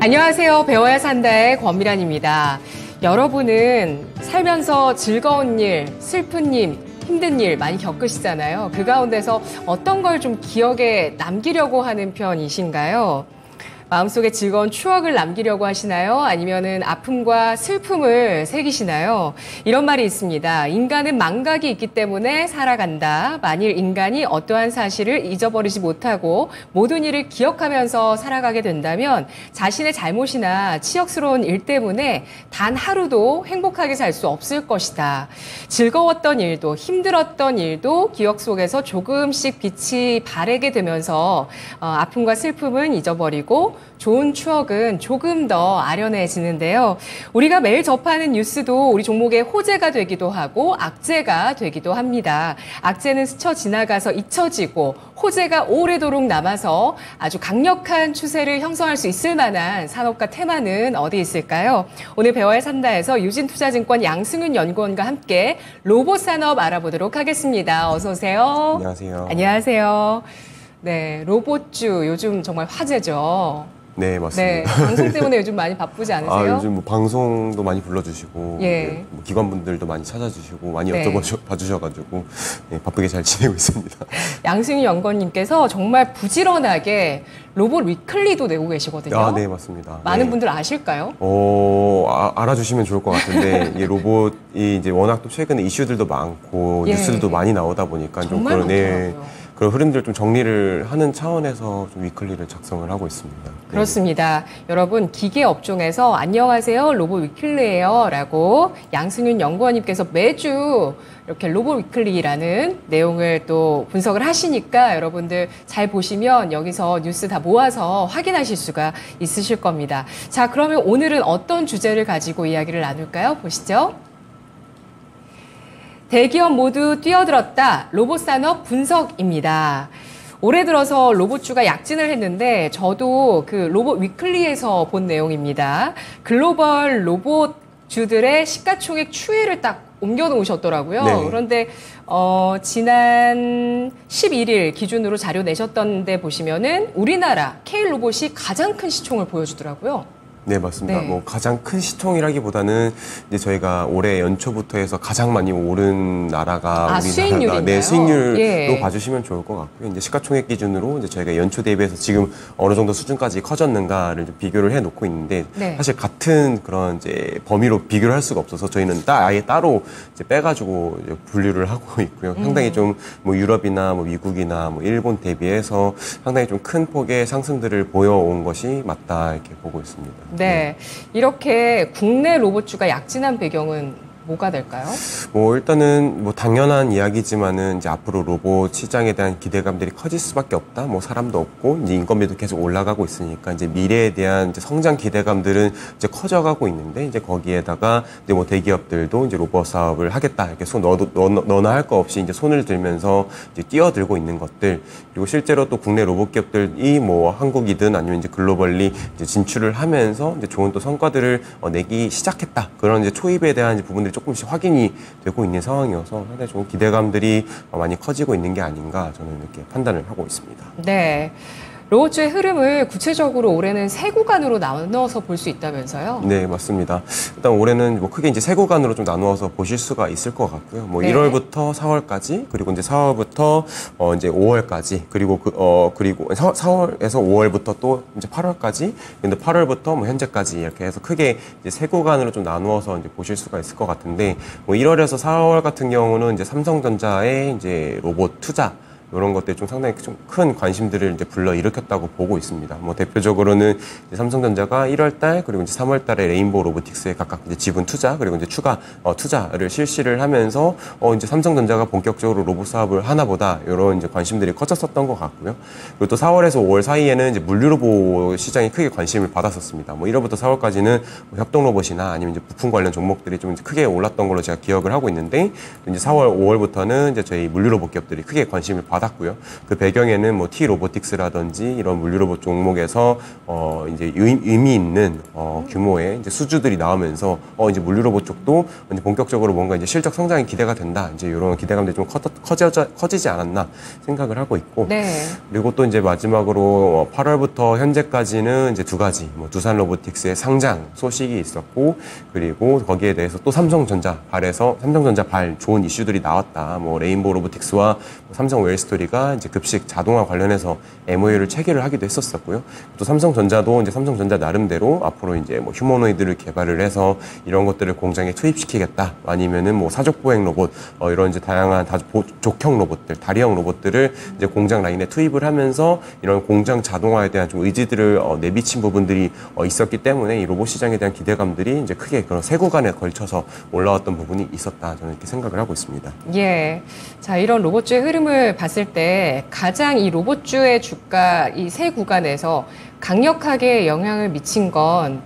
안녕하세요. 배워야 산다의 권미란입니다. 여러분은 살면서 즐거운 일, 슬픈 일, 힘든 일 많이 겪으시잖아요. 그 가운데서 어떤 걸 좀 기억에 남기려고 하는 편이신가요? 마음속에 즐거운 추억을 남기려고 하시나요? 아니면은 아픔과 슬픔을 새기시나요? 이런 말이 있습니다. 인간은 망각이 있기 때문에 살아간다. 만일 인간이 어떠한 사실을 잊어버리지 못하고 모든 일을 기억하면서 살아가게 된다면 자신의 잘못이나 치욕스러운 일 때문에 단 하루도 행복하게 살 수 없을 것이다. 즐거웠던 일도 힘들었던 일도 기억 속에서 조금씩 빛이 바래게 되면서 아픔과 슬픔은 잊어버리고 좋은 추억은 조금 더 아련해지는데요. 우리가 매일 접하는 뉴스도 우리 종목의 호재가 되기도 하고 악재가 되기도 합니다. 악재는 스쳐 지나가서 잊혀지고 호재가 오래도록 남아서 아주 강력한 추세를 형성할 수 있을 만한 산업과 테마는 어디 있을까요? 오늘 배워야 산다에서 유진투자증권 양승윤 연구원과 함께 로봇 산업 알아보도록 하겠습니다. 어서 오세요. 안녕하세요. 안녕하세요. 네, 로봇주 요즘 정말 화제죠. 네, 맞습니다. 네, 방송 때문에 요즘 많이 바쁘지 않으세요? 요즘 뭐 방송도 많이 불러주시고 예. 뭐 기관분들도 많이 찾아주시고 많이 네. 여쭤봐주셔가지고 바쁘게 잘 지내고 있습니다. 양승윤 연구원님께서 정말 부지런하게 로봇 위클리도 내고 계시거든요. 네, 맞습니다. 많은 네. 분들 아실까요? 알아주시면 좋을 것 같은데 이 로봇이 이제 워낙 또 최근에 이슈들도 많고 예. 뉴스들도 많이 나오다 보니까 좀 정말 그런 많더라고요. 그런 흐름들 좀 정리를 하는 차원에서 좀 위클리를 작성을 하고 있습니다. 그렇습니다. 여러분 기계 업종에서 안녕하세요 로봇 위클리예요 라고 양승윤 연구원님께서 매주 이렇게 로봇 위클리라는 내용을 또 분석을 하시니까 여러분들 잘 보시면 여기서 뉴스 다 모아서 확인하실 수가 있으실 겁니다. 자, 그러면 오늘은 어떤 주제를 가지고 이야기를 나눌까요? 보시죠. 대기업 모두 뛰어들었다. 로봇 산업 분석입니다. 올해 들어서 로봇주가 약진을 했는데 저도 그 로봇 위클리에서 본 내용입니다. 글로벌 로봇주들의 시가총액 추이를 딱 옮겨놓으셨더라고요. 네. 그런데 지난 11일 기준으로 자료 내셨던데 보시면은 우리나라 K로봇이 가장 큰 시총을 보여주더라고요. 네, 맞습니다. 네. 뭐 가장 큰 시총이라기보다는 이제 저희가 올해 연초부터 해서 가장 많이 오른 나라가 우리나라다. 수익률인가요? 네, 수익률로 예. 봐주시면 좋을 것 같고요. 이제 시가총액 기준으로 이제 저희가 연초 대비해서 지금 어느 정도 수준까지 커졌는가를 좀 비교를 해놓고 있는데 네. 사실 같은 그런 이제 범위로 비교를 할 수가 없어서 저희는 아예 따로 이제 빼가지고 이제 분류를 하고 있고요. 상당히 좀 뭐 유럽이나 뭐 미국이나 뭐 일본 대비해서 상당히 좀 큰 폭의 상승들을 보여온 것이 맞다 이렇게 보고 있습니다. 네. 이렇게 국내 로봇주가 약진한 배경은 뭐가 될까요? 뭐 일단은 뭐 당연한 이야기지만은 이제 앞으로 로봇 시장에 대한 기대감들이 커질 수밖에 없다. 뭐 사람도 없고 이제 인건비도 계속 올라가고 있으니까 이제 미래에 대한 이제 성장 기대감들은 이제 커져가고 있는데 이제 거기에다가 이제 뭐 대기업들도 이제 로봇 사업을 하겠다 이렇게 손 너나 할 거 없이 이제 손을 들면서 이제 뛰어들고 있는 것들 그리고 실제로 또 국내 로봇 기업들이 뭐 한국이든 아니면 이제 글로벌리 이제 진출을 하면서 이제 좋은 또 성과들을 내기 시작했다. 그런 이제 초입에 대한 이제 부분들이 조금씩 확인이 되고 있는 상황이어서 상당히 좀 기대감들이 많이 커지고 있는 게 아닌가 저는 이렇게 판단을 하고 있습니다. 네. 로봇주의 흐름을 구체적으로 올해는 세 구간으로 나눠서 볼 수 있다면서요? 네, 맞습니다. 일단 올해는 뭐 크게 이제 세 구간으로 좀 나누어서 보실 수가 있을 것 같고요. 뭐 네. 1월부터 4월까지 그리고 이제 4월부터 이제 5월까지 그리고 그리고 4월에서 5월부터 또 이제 8월까지 근데 8월부터 뭐 현재까지 이렇게 해서 크게 이제 세 구간으로 좀 나누어서 이제 보실 수가 있을 것 같은데 뭐 1월에서 4월 같은 경우는 이제 삼성전자의 이제 로봇 투자 이런 것들이 좀 상당히 좀 큰 관심들을 이제 불러일으켰다고 보고 있습니다. 뭐 대표적으로는 이제 삼성전자가 1월달 그리고 이제 3월달에 레인보우 로보틱스에 각각 이제 지분 투자 그리고 이제 추가 투자를 실시를 하면서 이제 삼성전자가 본격적으로 로봇 사업을 하나보다 이런 이제 관심들이 커졌었던 것 같고요. 그리고 또 4월에서 5월 사이에는 이제 물류 로봇 시장이 크게 관심을 받았었습니다. 뭐 1월부터 4월까지는 뭐 협동 로봇이나 아니면 이제 부품 관련 종목들이 좀 이제 크게 올랐던 걸로 제가 기억을 하고 있는데 이제 4월, 5월부터는 이제 저희 물류 로봇 기업들이 크게 관심을 받았 받았고요. 그 배경에는 뭐 T 로보틱스라든지 이런 물류 로봇 종목에서 이제 의미 있는 규모의 이제 수주들이 나오면서 이제 물류 로봇 쪽도 이제 본격적으로 뭔가 이제 실적 성장이 기대가 된다. 이제 이런 기대감들이 좀 커지지 않았나 생각을 하고 있고. 네. 그리고 또 이제 마지막으로 8월부터 현재까지는 이제 두 가지 뭐 두산 로보틱스의 상장 소식이 있었고, 그리고 거기에 대해서 또 삼성전자 발 좋은 이슈들이 나왔다. 뭐 레인보우 로보틱스와 삼성 웰스토리가 이제 급식 자동화 관련해서 MOU를 체결을 하기도 했었었고요. 또 삼성전자도 이제 삼성전자 나름대로 앞으로 이제 뭐 휴머노이드를 개발을 해서 이런 것들을 공장에 투입시키겠다. 아니면은 뭐 사족 보행 로봇 이런 이제 다양한 족형 로봇들, 다리형 로봇들을 이제 공장 라인에 투입을 하면서 이런 공장 자동화에 대한 좀 의지들을 내비친 부분들이 있었기 때문에 이 로봇 시장에 대한 기대감들이 이제 크게 그런 세 구간에 걸쳐서 올라왔던 부분이 있었다. 저는 이렇게 생각을 하고 있습니다. 예. 자, 이런 로봇주의 흐름을 봤을 때 가장 이 로봇주의 주가 이 세 구간에서 강력하게 영향을 미친 건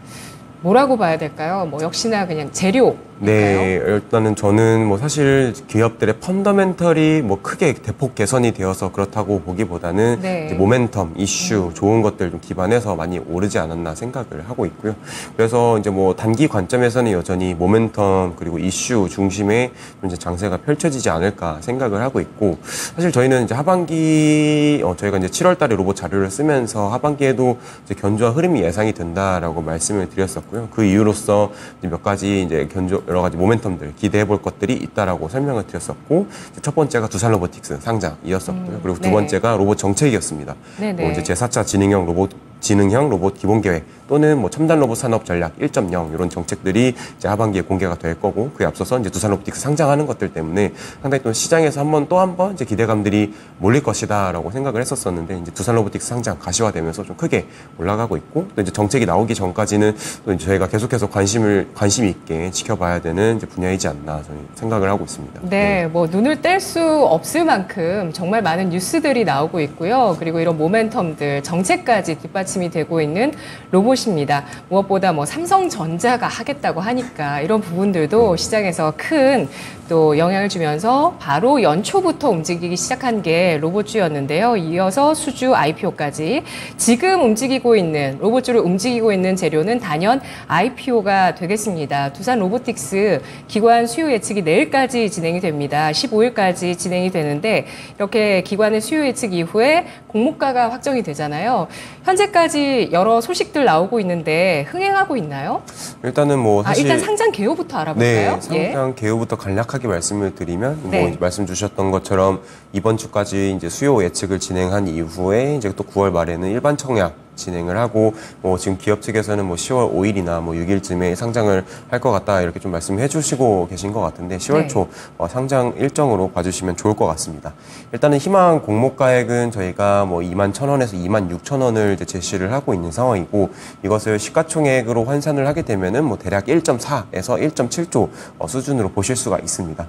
뭐라고 봐야 될까요? 뭐 역시나 그냥 재료. 네, 일단은 저는 뭐 사실 기업들의 펀더멘털이 뭐 크게 대폭 개선이 되어서 그렇다고 보기보다는 네. 이제 모멘텀, 이슈, 좋은 것들 좀 기반해서 많이 오르지 않았나 생각을 하고 있고요. 그래서 이제 뭐 단기 관점에서는 여전히 모멘텀 그리고 이슈 중심의 좀 이제 장세가 펼쳐지지 않을까 생각을 하고 있고, 사실 저희는 이제 하반기 저희가 이제 7월 달에 로봇 자료를 쓰면서 하반기에도 이제 견조한 흐름이 예상이 된다라고 말씀을 드렸었고요. 그 이유로서 이제 몇 가지 이제 여러 가지 모멘텀들 기대해 볼 것들이 있다라고 설명을 드렸었고, 첫 번째가 두산 로보틱스 상장이었었고요. 그리고 두 번째가 로봇 정책이었습니다. 뭐 이제 제4차 지능형 로봇 기본 계획 또는 뭐 첨단 로봇 산업 전략 1.0 이런 정책들이 이제 하반기에 공개가 될 거고, 그에 앞서서 이제 두산 로보틱스 상장하는 것들 때문에 상당히 또 시장에서 또 한 번 이제 기대감들이 몰릴 것이다라고 생각을 했었었는데, 이제 두산 로보틱스 상장 가시화되면서 좀 크게 올라가고 있고, 또 이제 정책이 나오기 전까지는 또 이제 저희가 계속해서 관심 있게 지켜봐야 되는 이제 분야이지 않나 저는 생각을 하고 있습니다. 네, 뭐 눈을 뗄 수 없을 만큼 정말 많은 뉴스들이 나오고 있고요. 그리고 이런 모멘텀들, 정책까지 뒷받침이 되고 있는 로봇입니다. 무엇보다 뭐 삼성전자가 하겠다고 하니까 이런 부분들도 시장에서 큰 또 영향을 주면서 바로 연초부터 움직이기 시작한 게 로봇주였는데요. 이어서 수주 IPO까지 지금 움직이고 있는 로봇주를 움직이고 있는 재료는 단연 IPO가 되겠습니다. 두산 로보틱스 기관 수요 예측이 내일까지 진행이 됩니다. 15일까지 진행이 되는데, 이렇게 기관의 수요 예측 이후에 공모가가 확정이 되잖아요. 현재까지 여러 소식들 나오고 있는데 흥행하고 있나요? 일단은 뭐 사실 일단 상장 개요부터 알아볼까요? 네, 상장 개요부터 간략하게 말씀을 드리면 네. 뭐 말씀 주셨던 것처럼 이번 주까지 이제 수요 예측을 진행한 이후에 이제 또 9월 말에는 일반 청약 진행을 하고, 뭐 지금 기업 측에서는 뭐 10월 5일이나 뭐 6일쯤에 상장을 할 것 같다 이렇게 좀 말씀해 주시고 계신 것 같은데, 10월 초 상장 일정으로 봐주시면 좋을 것 같습니다. 일단은 희망 공모가액은 저희가 뭐 21,000원에서 26,000원을 이제 제시를 하고 있는 상황이고, 이것을 시가총액으로 환산을 하게 되면은 뭐 대략 1.4에서 1.7조 수준으로 보실 수가 있습니다.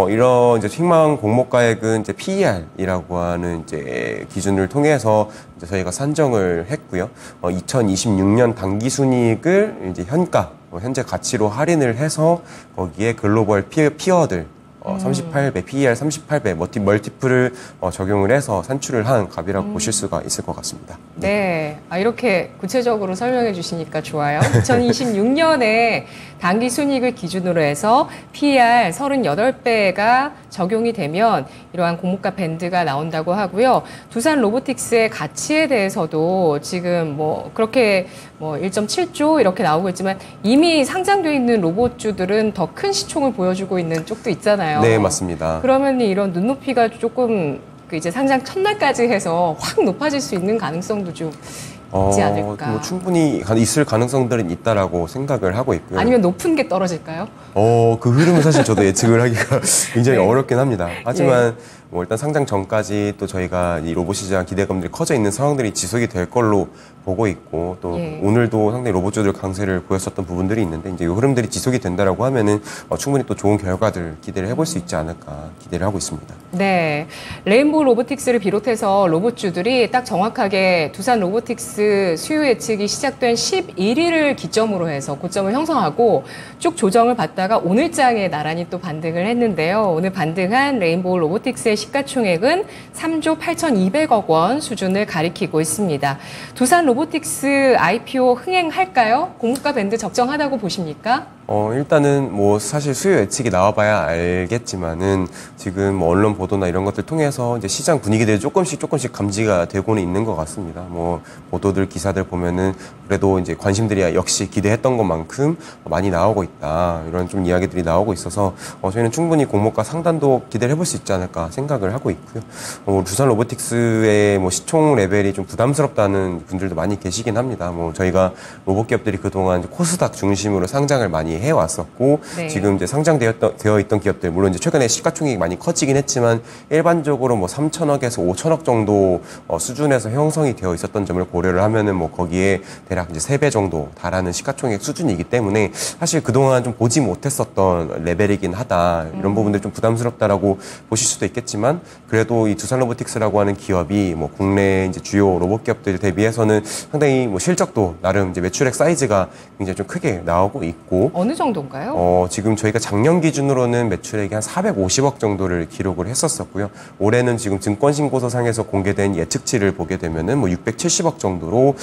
이런 이제 희망 공모가액은 이제 PER이라고 하는 이제 기준을 통해서 이제 저희가 산정을 했고요. 2026년 당기순이익을 이제 현재 가치로 할인을 해서 거기에 글로벌 피어들 38배, PER 38배 멀티플을 적용을 해서 산출을 한 값이라고 보실 수가 있을 것 같습니다. 네. 이렇게 구체적으로 설명해 주시니까 좋아요. 2026년에 당기 순이익을 기준으로 해서 PER 38배가 적용이 되면 이러한 공모가 밴드가 나온다고 하고요. 두산 로보틱스의 가치에 대해서도 지금 뭐 그렇게 뭐 1.7조 이렇게 나오고 있지만, 이미 상장돼 있는 로봇주들은 더 큰 시총을 보여주고 있는 쪽도 있잖아요. 네, 맞습니다. 그러면 이런 눈높이가 조금 이제 상장 첫날까지 해서 확 높아질 수 있는 가능성도 좀 있지 않을까. 뭐 충분히 있을 가능성들은 있다라고 생각을 하고 있고요. 아니면 높은 게 떨어질까요? 그 흐름은 사실 저도 예측을 하기가 굉장히 어렵긴 합니다. 하지만 뭐 일단 상장 전까지 또 저희가 이 로봇 시장 기대감들이 커져 있는 상황들이 지속이 될 걸로 보고 있고, 또 오늘도 상당히 로봇주들 강세를 보였었던 부분들이 있는데, 이제 이 흐름들이 지속이 된다라고 하면은 충분히 또 좋은 결과들 기대를 해볼 수 있지 않을까 기대를 하고 있습니다. 네, 레인보우 로보틱스를 비롯해서 로봇주들이 딱 정확하게 두산 로보틱스 수요 예측이 시작된 11일을 기점으로 해서 고점을 형성하고 쭉 조정을 받다가 오늘장에 나란히 또 반등을 했는데요. 오늘 반등한 레인보우 로보틱스의 시가총액은 3조 8,200억 원 수준을 가리키고 있습니다. 두산 로보틱스 IPO 흥행할까요? 공모가 밴드 적정하다고 보십니까? 일단은 뭐 사실 수요 예측이 나와봐야 알겠지만은 지금 뭐 언론 보도나 이런 것들 통해서 이제 시장 분위기들이 조금씩 감지가 되고는 있는 것 같습니다. 뭐 보도들 기사들 보면은 그래도 이제 관심들이 역시 기대했던 것만큼 많이 나오고 있다, 이런 좀 이야기들이 나오고 있어서 저희는 충분히 공모가 상단도 기대를 해볼 수 있지 않을까 생각을 하고 있고요. 두산 로보틱스의 뭐 시총 레벨이 좀 부담스럽다는 분들도 많이 계시긴 합니다. 뭐 저희가 로봇 기업들이 그동안 코스닥 중심으로 상장을 많이 해왔었고, 네. 지금 이제 상장되어 있던 기업들, 물론 이제 최근에 시가총액이 많이 커지긴 했지만 일반적으로 뭐 3천억에서 5천억 정도 수준에서 형성이 되어 있었던 점을 고려를 하면은 뭐 거기에 대략 이제 3배 정도 달하는 시가총액 수준이기 때문에 사실 그동안 좀 보지 못했었던 레벨이긴 하다, 이런 부분들 좀 부담스럽다라고 보실 수도 있겠지만, 그래도 이 두산 로보틱스라고 하는 기업이 뭐 국내 이제 주요 로봇 기업들 대비해서는 상당히 뭐 실적도 나름 이제 매출액 사이즈가 굉장히 좀 크게 나오고 있고, 어느 정도인가요? 지금 저희가 작년 기준으로는 매출액이 한 450억 정도를 기록을 했었었고요. 올해는 지금 증권신고서상에서 공개된 예측치를 보게 되면은 뭐 670억 정도로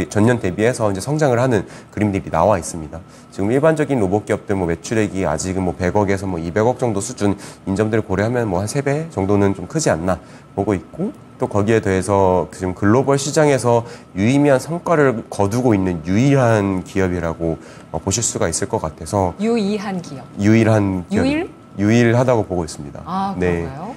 전년 대비해서 이제 성장을 하는 그림들이 나와 있습니다. 지금 일반적인 로봇 기업들 뭐 매출액이 아직은 뭐 100억에서 뭐 200억 정도 수준 인점들을 고려하면 뭐 한 3배 정도는 좀 크지 않나 보고 있고, 또 거기에 더해서 지금 글로벌 시장에서 유의미한 성과를 거두고 있는 유일한 기업이라고 보실 수가 있을 것 같아서, 유의한 기업. 유일한 기업, 유일하다고 보고 있습니다. 아, 그런가요?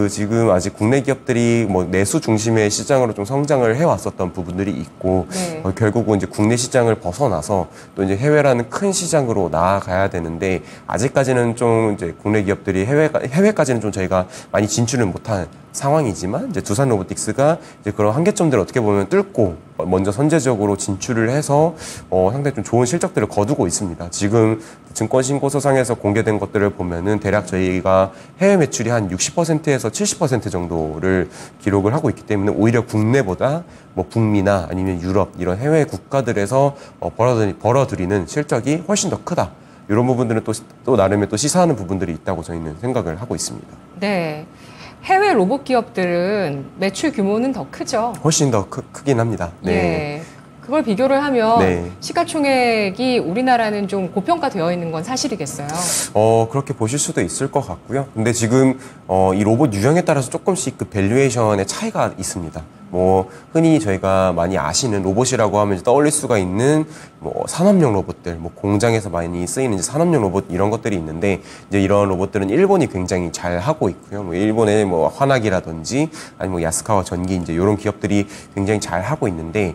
지금 아직 국내 기업들이 뭐 내수 중심의 시장으로 좀 성장을 해왔었던 부분들이 있고, 네. 결국은 이제 국내 시장을 벗어나서 또 이제 해외라는 큰 시장으로 나아가야 되는데, 아직까지는 좀 이제 국내 기업들이 해외까지는 좀 저희가 많이 진출을 못한 상황이지만, 이제 두산 로보틱스가 이제 그런 한계점들을 어떻게 보면 뚫고 먼저 선제적으로 진출을 해서 상당히 좀 좋은 실적들을 거두고 있습니다. 지금 증권신고서상에서 공개된 것들을 보면은 대략 저희가 해외 매출이 한 60%에서 70% 정도를 기록을 하고 있기 때문에, 오히려 국내보다 뭐 북미나 아니면 유럽 이런 해외 국가들에서 벌어들이는 실적이 훨씬 더 크다, 이런 부분들은 또 나름의 또 시사하는 부분들이 있다고 저희는 생각을 하고 있습니다. 네. 해외 로봇 기업들은 매출 규모는 더 크죠? 훨씬 더 크긴 합니다. 네. 예. 그걸 비교를 하면 네. 시가총액이 우리나라는 좀 고평가되어 있는 건 사실이겠어요? 그렇게 보실 수도 있을 것 같고요. 근데 지금 이 로봇 유형에 따라서 조금씩 그 밸류에이션의 차이가 있습니다. 뭐 흔히 저희가 많이 아시는 로봇이라고 하면 떠올릴 수가 있는 뭐 산업용 로봇들, 뭐 공장에서 많이 쓰이는 이제 산업용 로봇 이런 것들이 있는데, 이제 이런 로봇들은 일본이 굉장히 잘 하고 있고요. 뭐 일본의 뭐 화나기라든지 아니면 뭐 야스카와 전기 이제 이런 기업들이 굉장히 잘 하고 있는데,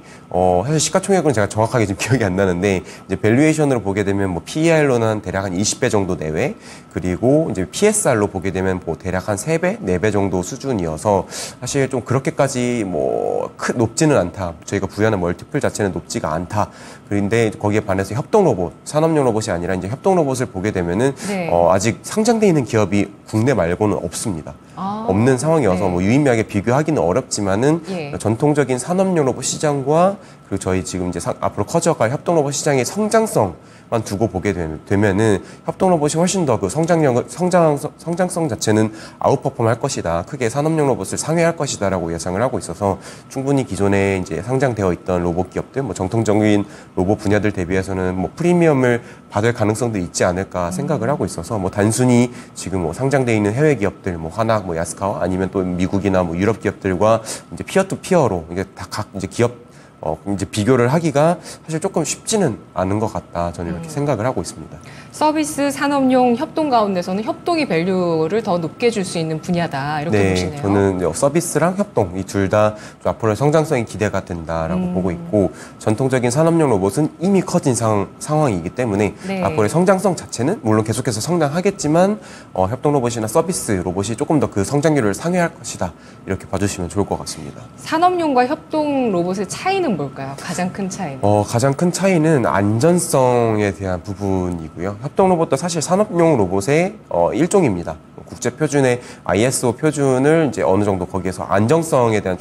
사실 시가총액은 제가 정확하게 지금 기억이 안 나는데, 이제 밸류에이션으로 보게 되면 뭐 PER로는 대략 한 20배 정도 내외, 그리고 이제 PSR로 보게 되면 뭐 대략 한 3배, 4배 정도 수준이어서 사실 좀 그렇게까지 뭐 높지는 않다. 저희가 부여하는 멀티플 자체는 높지가 않다. 그런데 거기에 반해서 협동 로봇, 산업용 로봇이 아니라 이제 협동 로봇을 보게 되면은 네. 아직 상장돼 있는 기업이 국내 말고는 없습니다. 없는 상황이어서 네. 뭐 유의미하게 비교하기는 어렵지만은, 예. 전통적인 산업용 로봇 시장과 그리고 저희 지금 이제 앞으로 커져갈 협동 로봇 시장의 성장성만 두고 보게 되면은 협동 로봇이 훨씬 더 그 성장성 자체는 아웃퍼폼 할 것이다. 크게 산업용 로봇을 상회할 것이다라고 예상을 하고 있어서, 충분히 기존에 이제 상장되어 있던 로봇 기업들, 뭐 정통적인 로봇 분야들 대비해서는 뭐 프리미엄을 받을 가능성도 있지 않을까 생각을 하고 있어서, 뭐 단순히 지금 뭐 상장되어 있는 해외 기업들, 뭐 화나, 뭐 야스카와 아니면 또 미국이나 뭐 유럽 기업들과 이제 피어 투 피어로 이게 다 각 이제 기업 이제 비교를 하기가 사실 조금 쉽지는 않은 것 같다, 저는 이렇게 생각을 하고 있습니다. 서비스 산업용 협동 가운데서는 협동이 밸류를 더 높게 줄 수 있는 분야다, 이렇게 보시네요. 저는 서비스랑 협동 이 둘 다 앞으로의 성장성이 기대가 된다라고 보고 있고, 전통적인 산업용 로봇은 이미 커진 상황이기 때문에 네. 앞으로의 성장성 자체는 물론 계속해서 성장하겠지만, 협동 로봇이나 서비스 로봇이 조금 더 그 성장률을 상회할 것이다, 이렇게 봐주시면 좋을 것 같습니다. 산업용과 협동 로봇의 차이는 뭘까요? 가장 큰 차이는? 가장 큰 차이는 안전성에 대한 부분이고요. 협동 로봇도 사실 산업용 로봇의 일종입니다. 국제 표준의 ISO 표준을 이제 어느 정도 거기에서 안정성에 대한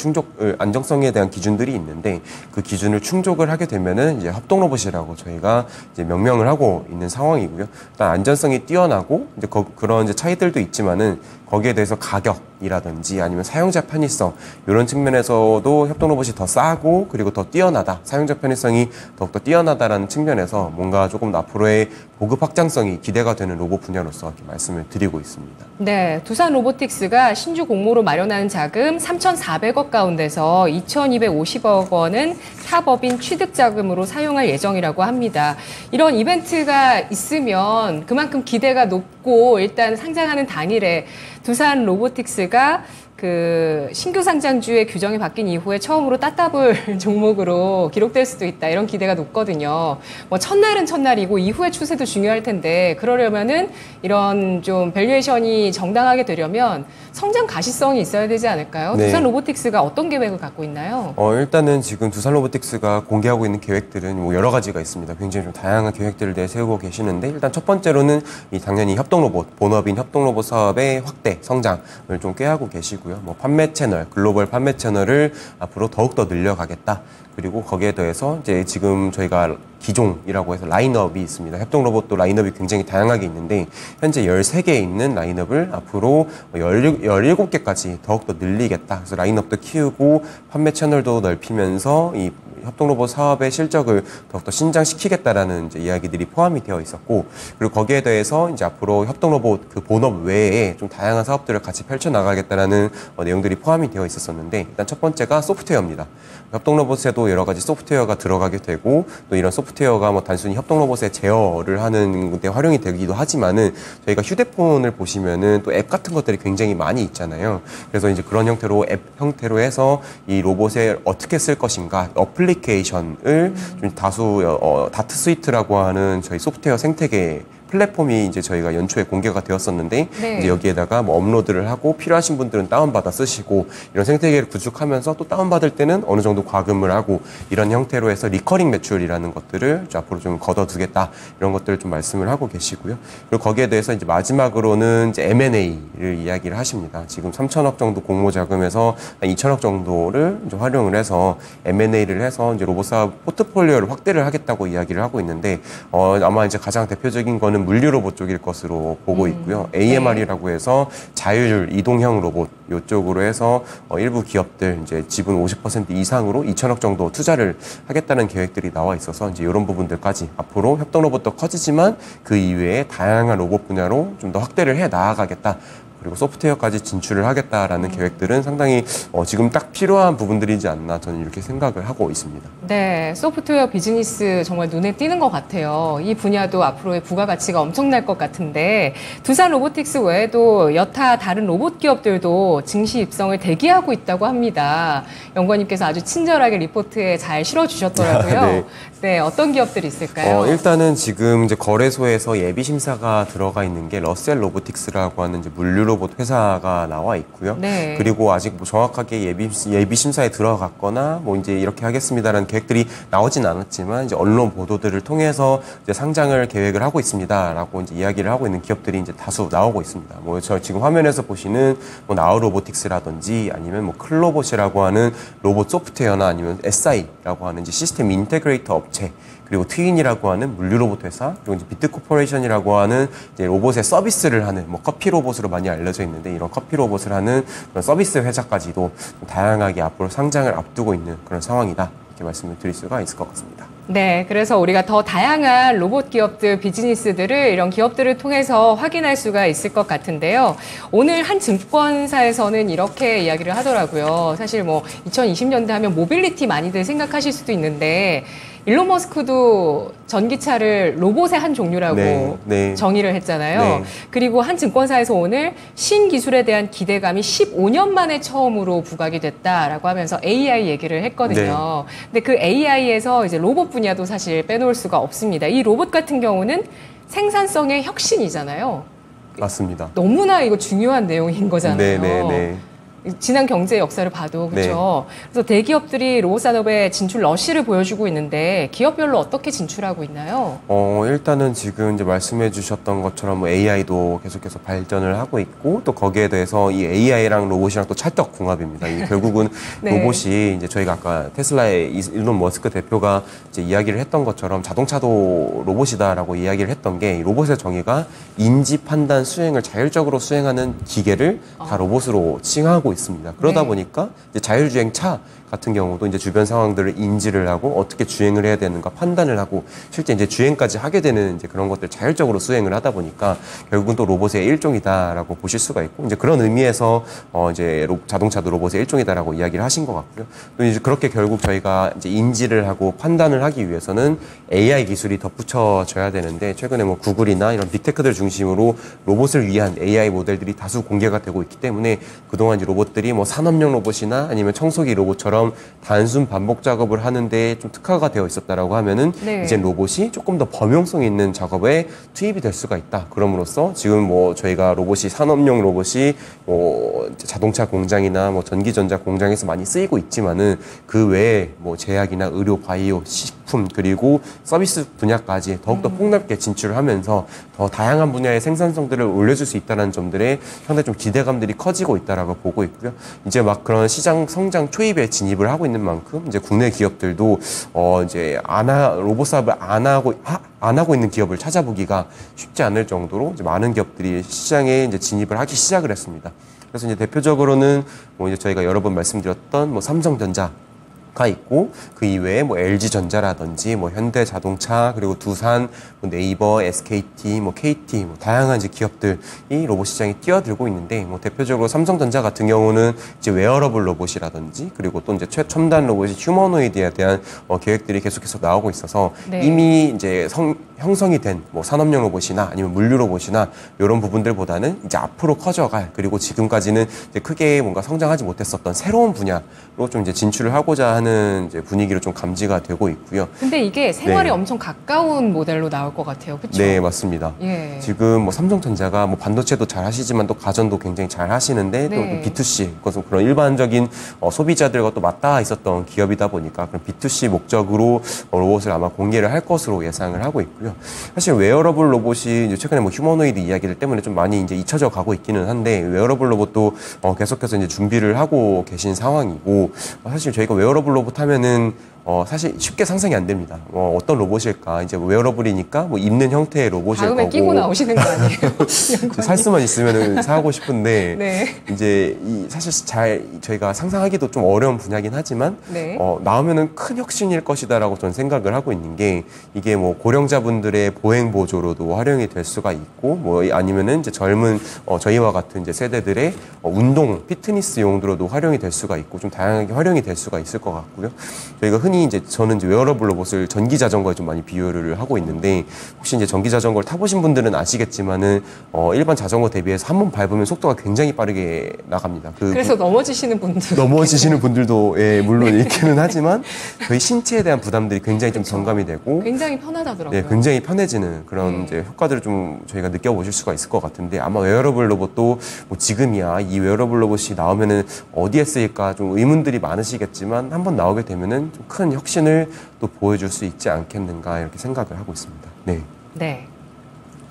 기준들이 있는데, 그 기준을 충족을 하게 되면은 이제 협동 로봇이라고 저희가 이제 명명을 하고 있는 상황이고요. 일단 안전성이 뛰어나고 이제 그런 이제 차이들도 있지만은, 거기에 대해서 가격, 이라든지 아니면 사용자 편의성 이런 측면에서도 협동 로봇이 더 싸고 그리고 더 뛰어나다, 사용자 편의성이 더욱더 뛰어나다라는 측면에서 뭔가 조금 더 앞으로의 보급 확장성이 기대가 되는 로봇 분야로서 이렇게 말씀을 드리고 있습니다. 네, 두산 로보틱스가 신주 공모로 마련한 자금 3,400억 가운데서 2,250억 원은 타법인 취득 자금으로 사용할 예정이라고 합니다. 이런 이벤트가 있으면 그만큼 기대가 높고 일단 상장하는 당일에 두산 로보틱스가 그 신규 상장주의 규정이 바뀐 이후에 처음으로 따따블 종목으로 기록될 수도 있다. 이런 기대가 높거든요. 뭐 첫날은 첫날이고 이후의 추세도 중요할 텐데 그러려면은 이런 좀 밸류에이션이 정당하게 되려면 성장 가시성이 있어야 되지 않을까요? 네. 두산 로보틱스가 어떤 계획을 갖고 있나요? 일단은 지금 두산 로보틱스가 공개하고 있는 계획들은 뭐 여러 가지가 있습니다. 굉장히 좀 다양한 계획들을 내세우고 계시는데 일단 첫 번째로는 당연히 협동 로봇, 본업인 협동 로봇 사업의 확대, 성장을 좀 꾀하고 계시고 뭐 판매 채널, 글로벌 판매 채널을 앞으로 더욱더 늘려가겠다. 그리고 거기에 더해서 이제 지금 저희가 기종이라고 해서 라인업이 있습니다. 협동 로봇도 라인업이 굉장히 다양하게 있는데 현재 13개 있는 라인업을 앞으로 17개까지 더욱더 늘리겠다. 그래서 라인업도 키우고 판매 채널도 넓히면서 이 협동 로봇 사업의 실적을 더욱더 신장시키겠다라는 이제 이야기들이 포함이 되어 있었고, 그리고 거기에 대해서 이제 앞으로 협동 로봇 그 본업 외에 좀 다양한 사업들을 같이 펼쳐 나가겠다라는 내용들이 포함이 되어 있었는데, 일단 첫 번째가 소프트웨어입니다. 협동 로봇에도 여러 가지 소프트웨어가 들어가게 되고, 또 이런 소프트웨어가 뭐 단순히 협동 로봇의 제어를 하는 데 활용이 되기도 하지만은 저희가 휴대폰을 보시면은 또 앱 같은 것들이 굉장히 많이 있잖아요. 그래서 이제 그런 형태로 앱 형태로 해서 이 로봇에 어떻게 쓸 것인가 어플리케이션을 좀 다수 다트 스위트라고 하는 저희 소프트웨어 생태계 플랫폼이 이제 저희가 연초에 공개가 되었었는데, 네. 이제 여기에다가 뭐 업로드를 하고 필요하신 분들은 다운받아 쓰시고, 이런 생태계를 구축하면서 또 다운받을 때는 어느 정도 과금을 하고, 이런 형태로 해서 리커링 매출이라는 것들을 앞으로 좀 걷어두겠다, 이런 것들을 좀 말씀을 하고 계시고요. 그리고 거기에 대해서 이제 마지막으로는 이제 M&A를 이야기를 하십니다. 지금 3천억 정도 공모 자금에서 한 2천억 정도를 이제 활용을 해서 M&A를 해서 이제 로봇 사업 포트폴리오를 확대를 하겠다고 이야기를 하고 있는데, 아마 이제 가장 대표적인 거는 물류 로봇 쪽일 것으로 보고 있고요. AMR이라고 해서 자율 이동형 로봇 이쪽으로 해서 일부 기업들 이제 지분 50% 이상으로 2천억 정도 투자를 하겠다는 계획들이 나와 있어서 이제 이런 부분들까지 앞으로 협동 로봇도 커지지만 그 이외에 다양한 로봇 분야로 좀 더 확대를 해 나아가겠다. 그리고 소프트웨어까지 진출을 하겠다라는 계획들은 상당히 지금 딱 필요한 부분들이지 않나 저는 이렇게 생각을 하고 있습니다. 네, 소프트웨어 비즈니스 정말 눈에 띄는 것 같아요. 이 분야도 앞으로의 부가가치가 엄청날 것 같은데, 두산 로보틱스 외에도 여타 다른 로봇 기업들도 증시 입성을 대기하고 있다고 합니다. 연구원님께서 아주 친절하게 리포트에 잘 실어주셨더라고요. 네. 네, 어떤 기업들이 있을까요? 일단은 지금 이제 거래소에서 예비 심사가 들어가 있는 게 러셀 로보틱스라고 하는 이제 물류 로봇 회사가 나와 있고요. 네. 그리고 아직 뭐 정확하게 예비 심사에 들어갔거나 뭐 이제 이렇게 하겠습니다라는 계획들이 나오진 않았지만 이제 언론 보도들을 통해서 이제 상장을 계획을 하고 있습니다라고 이제 이야기를 하고 있는 기업들이 이제 다수 나오고 있습니다. 뭐 저 지금 화면에서 보시는 뭐 나우 로보틱스라든지 아니면 뭐 클로봇이라고 하는 로봇 소프트웨어나 아니면 SI라고 하는 이제 시스템 인테그레이터 업체, 그리고 트윈이라고 하는 물류 로봇 회사, 그리고 이제 비트 코퍼레이션이라고 하는 이제 로봇의 서비스를 하는 뭐 커피 로봇으로 많이 알려져 있는데, 이런 커피 로봇을 하는 그런 서비스 회사까지도 다양하게 앞으로 상장을 앞두고 있는 그런 상황이다, 이렇게 말씀을 드릴 수가 있을 것 같습니다. 네, 그래서 우리가 더 다양한 로봇 기업들, 비즈니스들을 이런 기업들을 통해서 확인할 수가 있을 것 같은데요. 오늘 한 증권사에서는 이렇게 이야기를 하더라고요. 사실 뭐 2020년대 하면 모빌리티 많이들 생각하실 수도 있는데, 일론 머스크도 전기차를 로봇의 한 종류라고 네. 정의를 했잖아요. 네. 그리고 한 증권사에서 오늘 신기술에 대한 기대감이 15년 만에 처음으로 부각이 됐다라고 하면서 AI 얘기를 했거든요. 근데 그 AI에서 이제 로봇 분야도 사실 빼놓을 수가 없습니다. 이 로봇 같은 경우는 생산성의 혁신이잖아요. 맞습니다. 너무나 이거 중요한 내용인 거잖아요. 네. 지난 경제 역사를 봐도 그렇죠. 그래서 대기업들이 로봇 산업에 진출 러시를 보여주고 있는데 기업별로 어떻게 진출하고 있나요? 일단은 지금 이제 말씀해 주셨던 것처럼 뭐 AI도 계속해서 발전을 하고 있고 또 거기에 대해서 이 AI랑 로봇이랑 또 찰떡궁합입니다. 이 결국은 네. 로봇이 이제 저희가 아까 테슬라의 일론 머스크 대표가 이제 이야기를 했던 것처럼 자동차도 로봇이다라고 이야기를 했던 게 이 로봇의 정의가 인지, 판단, 수행을 자율적으로 수행하는 기계를 다 로봇으로 칭하고 있습니다. 그러다 보니까 이제 자율주행차 같은 경우도 이제 주변 상황들을 인지를 하고 어떻게 주행을 해야 되는가 판단을 하고 실제 이제 주행까지 하게 되는 이제 그런 것들 자율적으로 수행을 하다 보니까 결국은 또 로봇의 일종이다라고 보실 수가 있고 이제 그런 의미에서 이제 자동차도 로봇의 일종이다라고 이야기를 하신 것 같고요. 또 이제 그렇게 결국 저희가 이제 인지를 하고 판단을 하기 위해서는 AI 기술이 덧붙여져야 되는데 최근에 뭐 구글이나 이런 빅테크들 중심으로 로봇을 위한 AI 모델들이 다수 공개가 되고 있기 때문에 그동안 이제 로봇들이 뭐 산업용 로봇이나 아니면 청소기 로봇처럼 단순 반복 작업을 하는데 좀 특화가 되어 있었다라고 하면은 이제 로봇이 조금 더 범용성 있는 작업에 투입이 될 수가 있다. 그럼으로써 지금 뭐 저희가 로봇이 산업용 로봇이 뭐 자동차 공장이나 뭐 전기전자 공장에서 많이 쓰이고 있지만은 그 외에 뭐 제약이나 의료, 바이오, 식품 그리고 서비스 분야까지 더욱더 폭넓게 진출을 하면서 더 다양한 분야의 생산성들을 올려줄 수 있다는 점들에 상당히 좀 기대감들이 커지고 있다라고 보고 있고요. 이제 막 그런 시장 성장 초입에 진입을 하고 있는 만큼 이제 국내 기업들도 이제 로봇 사업을 안 하고 있는 기업을 찾아보기가 쉽지 않을 정도로 이제 많은 기업들이 시장에 이제 진입을 하기 시작을 했습니다. 그래서 이제 대표적으로는 뭐 이제 저희가 여러 번 말씀드렸던 뭐 삼성전자 가 있고 그 이외에 뭐 LG전자라든지 뭐 현대자동차 그리고 두산, 뭐 네이버, SKT, 뭐 KT 뭐 다양한 이제 기업들이 로봇 시장에 뛰어들고 있는데 뭐 대표적으로 삼성전자 같은 경우는 이제 웨어러블 로봇이라든지 그리고 또 이제 최첨단 로봇이 휴머노이드에 대한 계획들이 계속해서 나오고 있어서 이미 이제 형성이 된 뭐 산업용 로봇이나 아니면 물류 로봇이나 이런 부분들보다는 이제 앞으로 커져갈 그리고 지금까지는 이제 크게 뭔가 성장하지 못했었던 새로운 분야로 좀 이제 진출을 하고자 하는 이제 분위기로 좀 감지가 되고 있고요. 근데 이게 생활에 엄청 가까운 모델로 나올 것 같아요. 그렇죠? 네, 맞습니다. 예. 지금 뭐 삼성전자가 뭐 반도체도 잘 하시지만 또 가전도 굉장히 잘 하시는데 또 B2C, 그것은 그런 일반적인 소비자들과 또 맞닿아 있었던 기업이다 보니까 그런 B2C 목적으로 로봇을 아마 공개를 할 것으로 예상을 하고 있고요. 사실 웨어러블 로봇이 이제 최근에 뭐 휴머노이드 이야기들 때문에 좀 많이 이제 잊혀져 가고 있기는 한데 웨어러블 로봇도 계속해서 이제 준비를 하고 계신 상황이고 사실 저희가 웨어러블 로봇 하면은 사실 쉽게 상상이 안 됩니다. 어떤 로봇일까? 이제 웨어러블이니까 뭐 입는 형태의 로봇일 다음에 거고. 끼고 나오시는 거 아니에요? 살 수만 있으면 사고 싶은데 이제 사실 저희가 상상하기도 좀 어려운 분야긴 하지만 나오면은 큰 혁신일 것이다라고 저는 생각을 하고 있는 게 이게 뭐 고령자분들의 보행 보조로도 활용이 될 수가 있고 뭐 아니면은 이제 젊은 저희와 같은 이제 세대들의 운동 피트니스 용도로도 활용이 될 수가 있고 좀 다양하게 활용이 될 수가 있을 것 같고요. 저희가 흔히 저는 이제 웨어러블 로봇을 전기 자전거에 좀 많이 비유를 하고 있는데 혹시 이제 전기 자전거를 타보신 분들은 아시겠지만은 일반 자전거 대비해서 한 번 밟으면 속도가 굉장히 빠르게 나갑니다. 그래서 넘어지시는 분들도 물론 있기는 하지만 저희 신체에 대한 부담들이 굉장히 좀 경감이 되고 굉장히 편하다더라고요. 네, 굉장히 편해지는 그런 이제 효과들을 좀 저희가 느껴보실 수가 있을 것 같은데 아마 웨어러블 로봇도 뭐 지금이야 이 웨어러블 로봇이 나오면은 어디에 쓰일까 좀 의문들이 많으시겠지만 한번 나오게 되면은 좀 큰 혁신을 또 보여줄 수 있지 않겠는가 이렇게 생각을 하고 있습니다. 네. 네.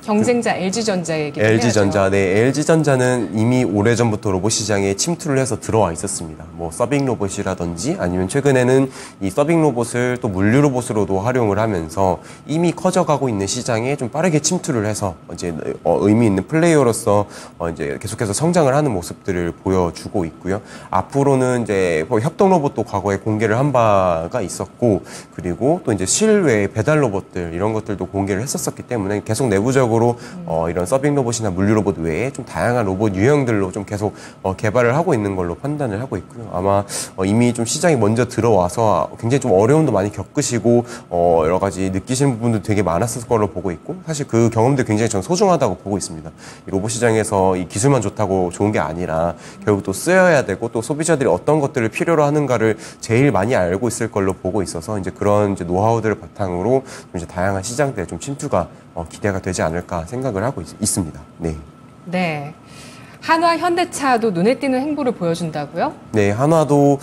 경쟁자 LG전자 얘기를 LG전자, 해야죠. 네, LG전자는 이미 오래전부터 로봇 시장에 침투를 해서 들어와 있었습니다. 뭐 서빙 로봇이라든지 아니면 최근에는 이 서빙 로봇을 또 물류 로봇으로도 활용을 하면서 이미 커져가고 있는 시장에 좀 빠르게 침투를 해서 이제 의미 있는 플레이어로서 이제 계속해서 성장을 하는 모습들을 보여주고 있고요. 앞으로는 이제 뭐 협동 로봇도 과거에 공개를 한 바가 있었고 그리고 또 이제 실외 배달 로봇들 이런 것들도 공개를 했었기 때문에 계속 내부적으로 이런 서빙 로봇이나 물류 로봇 외에 좀 다양한 로봇 유형들로 좀 계속 개발을 하고 있는 걸로 판단을 하고 있고요. 아마 이미 좀 시장이 먼저 들어와서 굉장히 좀 어려움도 많이 겪으시고 여러 가지 느끼시는 부분도 되게 많았을 걸로 보고 있고 사실 그 경험들 굉장히 전 소중하다고 보고 있습니다. 이 로봇 시장에서 이 기술만 좋다고 좋은 게 아니라 결국 또 쓰여야 되고 또 소비자들이 어떤 것들을 필요로 하는가를 제일 많이 알고 있을 걸로 보고 있어서 이제 그런 이제 노하우들을 바탕으로 좀 이제 다양한 시장대에 좀 침투가 기대가 되지 않을까 생각을 하고 있습니다. 네. 네. 한화, 현대차도 눈에 띄는 행보를 보여준다고요? 네, 한화도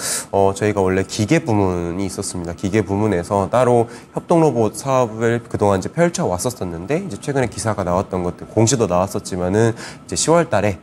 저희가 원래 기계 부문이 있었습니다. 기계 부문에서 따로 협동 로봇 사업을 그동안 이제 펼쳐 왔었었는데 이제 최근에 기사가 나왔던 것들 공시도 나왔었지만은 이제 10월 달에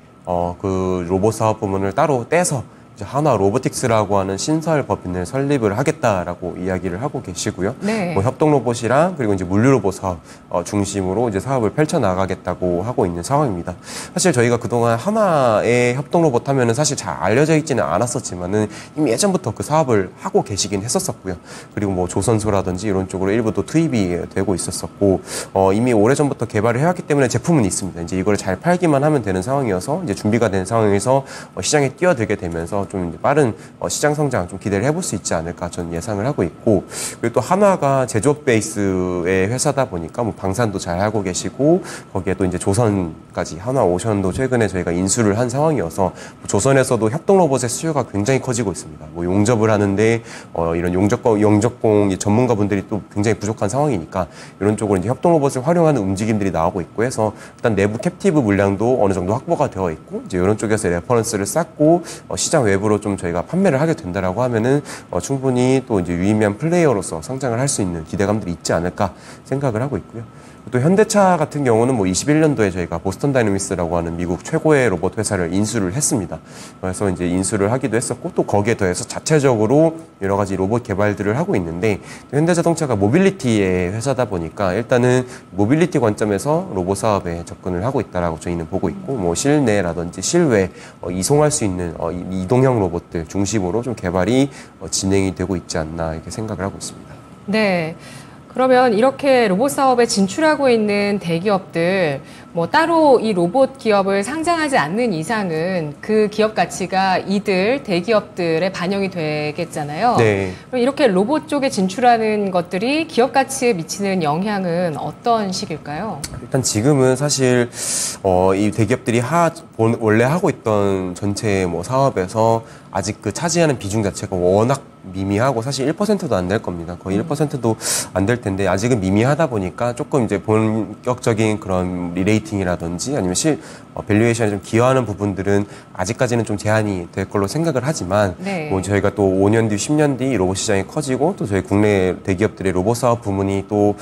그 로봇 사업 부문을 따로 떼서 이제 한화 로보틱스라고 하는 신설 법인을 설립을 하겠다라고 이야기를 하고 계시고요. 네. 뭐 협동 로봇이랑 그리고 이제 물류 로봇 사업 중심으로 이제 사업을 펼쳐 나가겠다고 하고 있는 상황입니다. 사실 저희가 그동안 한화의 협동 로봇 하면은 사실 잘 알려져 있지는 않았었지만은 이미 예전부터 그 사업을 하고 계시긴 했었었고요. 그리고 뭐 조선소라든지 이런 쪽으로 일부 또 투입이 되고 있었었고 이미 오래전부터 개발을 해왔기 때문에 제품은 있습니다. 이제 이걸 잘 팔기만 하면 되는 상황이어서 이제 준비가 된 상황에서 시장에 뛰어들게 되면서 좀 빠른 시장 성장 좀 기대를 해볼 수 있지 않을까 저는 예상을 하고 있고, 그리고 또 한화가 제조업 베이스의 회사다 보니까 뭐 방산도 잘 하고 계시고 거기에 또 이제 조선까지 한화오션도 최근에 저희가 인수를 한 상황이어서 조선에서도 협동 로봇의 수요가 굉장히 커지고 있습니다. 뭐 용접을 하는데 이런 용접공 전문가분들이 또 굉장히 부족한 상황이니까 이런 쪽으로 이제 협동 로봇을 활용하는 움직임들이 나오고 있고 해서 일단 내부 캡티브 물량도 어느 정도 확보가 되어 있고 이제 이런 쪽에서 레퍼런스를 쌓고 시장 외부로 좀 저희가 판매를 하게 된다라고 하면은 충분히 또 이제 유의미한 플레이어로서 성장을 할 수 있는 기대감들이 있지 않을까 생각을 하고 있고요. 또 현대차 같은 경우는 뭐 21년도에 저희가 보스턴 다이내믹스라고 하는 미국 최고의 로봇 회사를 인수를 했습니다. 그래서 이제 인수를 하기도 했었고 또 거기에 더해서 자체적으로 여러 가지 로봇 개발들을 하고 있는데, 현대자동차가 모빌리티의 회사다 보니까 일단은 모빌리티 관점에서 로봇 사업에 접근을 하고 있다라고 저희는 보고 있고, 뭐 실내라든지 실외 이송할 수 있는 이동형 로봇들 중심으로 좀 개발이 진행이 되고 있지 않나 이렇게 생각을 하고 있습니다. 네. 그러면 이렇게 로봇 사업에 진출하고 있는 대기업들, 뭐 따로 이 로봇 기업을 상장하지 않는 이상은 그 기업 가치가 이들 대기업들에 반영이 되겠잖아요. 네. 그럼 이렇게 로봇 쪽에 진출하는 것들이 기업 가치에 미치는 영향은 어떤 식일까요? 일단 지금은 사실 이 대기업들이 원래 하고 있던 전체 뭐 사업에서 아직 그 차지하는 비중 자체가 워낙 미미하고 사실 1%도 안 될 겁니다. 거의 1%도 안 될 텐데 아직은 미미하다 보니까 조금 이제 본격적인 그런 리레이팅이라든지 아니면 밸류에이션에 좀 기여하는 부분들은 아직까지는 좀 제한이 될 걸로 생각을 하지만 네. 뭐 저희가 또 5년 뒤, 10년 뒤 로봇 시장이 커지고 또 저희 국내 대기업들의 로봇 사업 부문이 또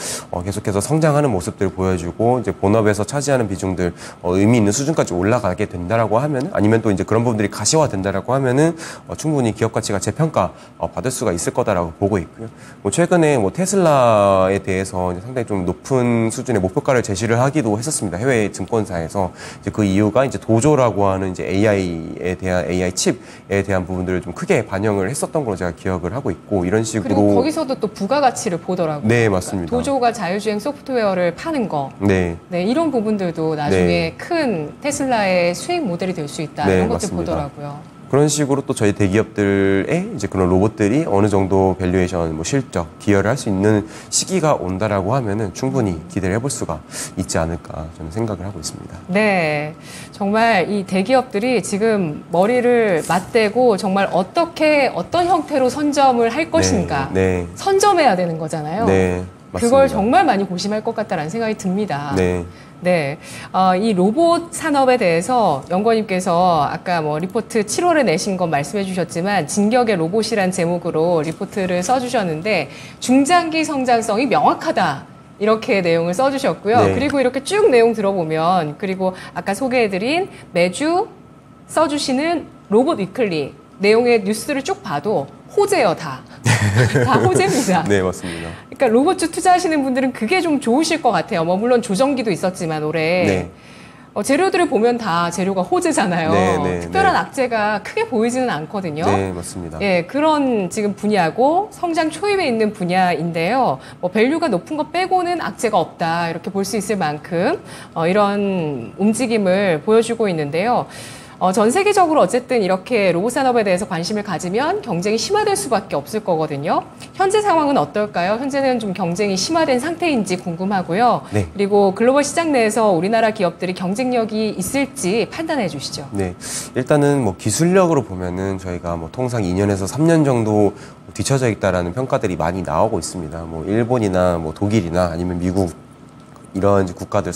계속해서 성장하는 모습들을 보여주고 이제 본업에서 차지하는 비중들 의미 있는 수준까지 올라가게 된다라고 하면, 아니면 또 이제 그런 부분들이 가시화된다라고 하면은 충분히 기업 가치가 재평가 받을 수가 있을 거다라고 보고 있고요. 뭐 최근에 뭐 테슬라에 대해서 이제 상당히 좀 높은 수준의 목표가를 제시를 하기도 했었습니다. 해외 증권사에서. 이제 그 이유가 이제 도조라고 하는 이제 AI에 대한 AI 칩에 대한 부분들을 좀 크게 반영을 했었던 걸로 제가 기억을 하고 있고, 이런 식으로. 그리고 거기서도 또 부가가치를 보더라고요. 네, 맞습니다. 도조가 자율주행 소프트웨어를 파는 거. 네. 네, 이런 부분들도 나중에 네. 큰 테슬라의 수익 모델이 될 수 있다. 네, 이런 것들 맞습니다. 보더라고요. 그런 식으로 또 저희 대기업들의 이제 그런 로봇들이 어느 정도 밸류에이션, 뭐 실적, 기여를 할 수 있는 시기가 온다라고 하면은 충분히 기대를 해볼 수가 있지 않을까 저는 생각을 하고 있습니다. 네. 정말 이 대기업들이 지금 머리를 맞대고 정말 어떤 형태로 선점을 할 것인가. 네. 선점해야 되는 거잖아요. 네. 맞습니다. 그걸 정말 많이 고심할 것 같다라는 생각이 듭니다. 네. 네. 이 로봇 산업에 대해서 연구원님께서 아까 뭐 리포트 7월에 내신 건 말씀해 주셨지만 진격의 로봇이란 제목으로 리포트를 써주셨는데 중장기 성장성이 명확하다. 이렇게 내용을 써주셨고요. 네. 그리고 이렇게 쭉 내용 들어보면, 그리고 아까 소개해드린 매주 써주시는 로봇 위클리 내용의 뉴스를 쭉 봐도 호재요, 다. 다 호재입니다. 네, 맞습니다. 그러니까 로봇주 투자하시는 분들은 그게 좀 좋으실 것 같아요. 뭐 물론 조정기도 있었지만 올해 네. 재료들을 보면 다 재료가 호재잖아요. 네, 특별한 네. 악재가 크게 보이지는 않거든요. 네, 맞습니다. 예, 그런 지금 분야고 성장 초입에 있는 분야인데요. 뭐 밸류가 높은 것 빼고는 악재가 없다 이렇게 볼 수 있을 만큼 이런 움직임을 보여주고 있는데요. 전 세계적으로 어쨌든 이렇게 로봇 산업에 대해서 관심을 가지면 경쟁이 심화될 수밖에 없을 거거든요. 현재 상황은 어떨까요? 현재는 좀 경쟁이 심화된 상태인지 궁금하고요. 네. 그리고 글로벌 시장 내에서 우리나라 기업들이 경쟁력이 있을지 판단해 주시죠. 네. 일단은 뭐 기술력으로 보면은 저희가 뭐 통상 2년에서 3년 정도 뒤처져 있다라는 평가들이 많이 나오고 있습니다. 뭐 일본이나 뭐 독일이나 아니면 미국 이런 이제 국가들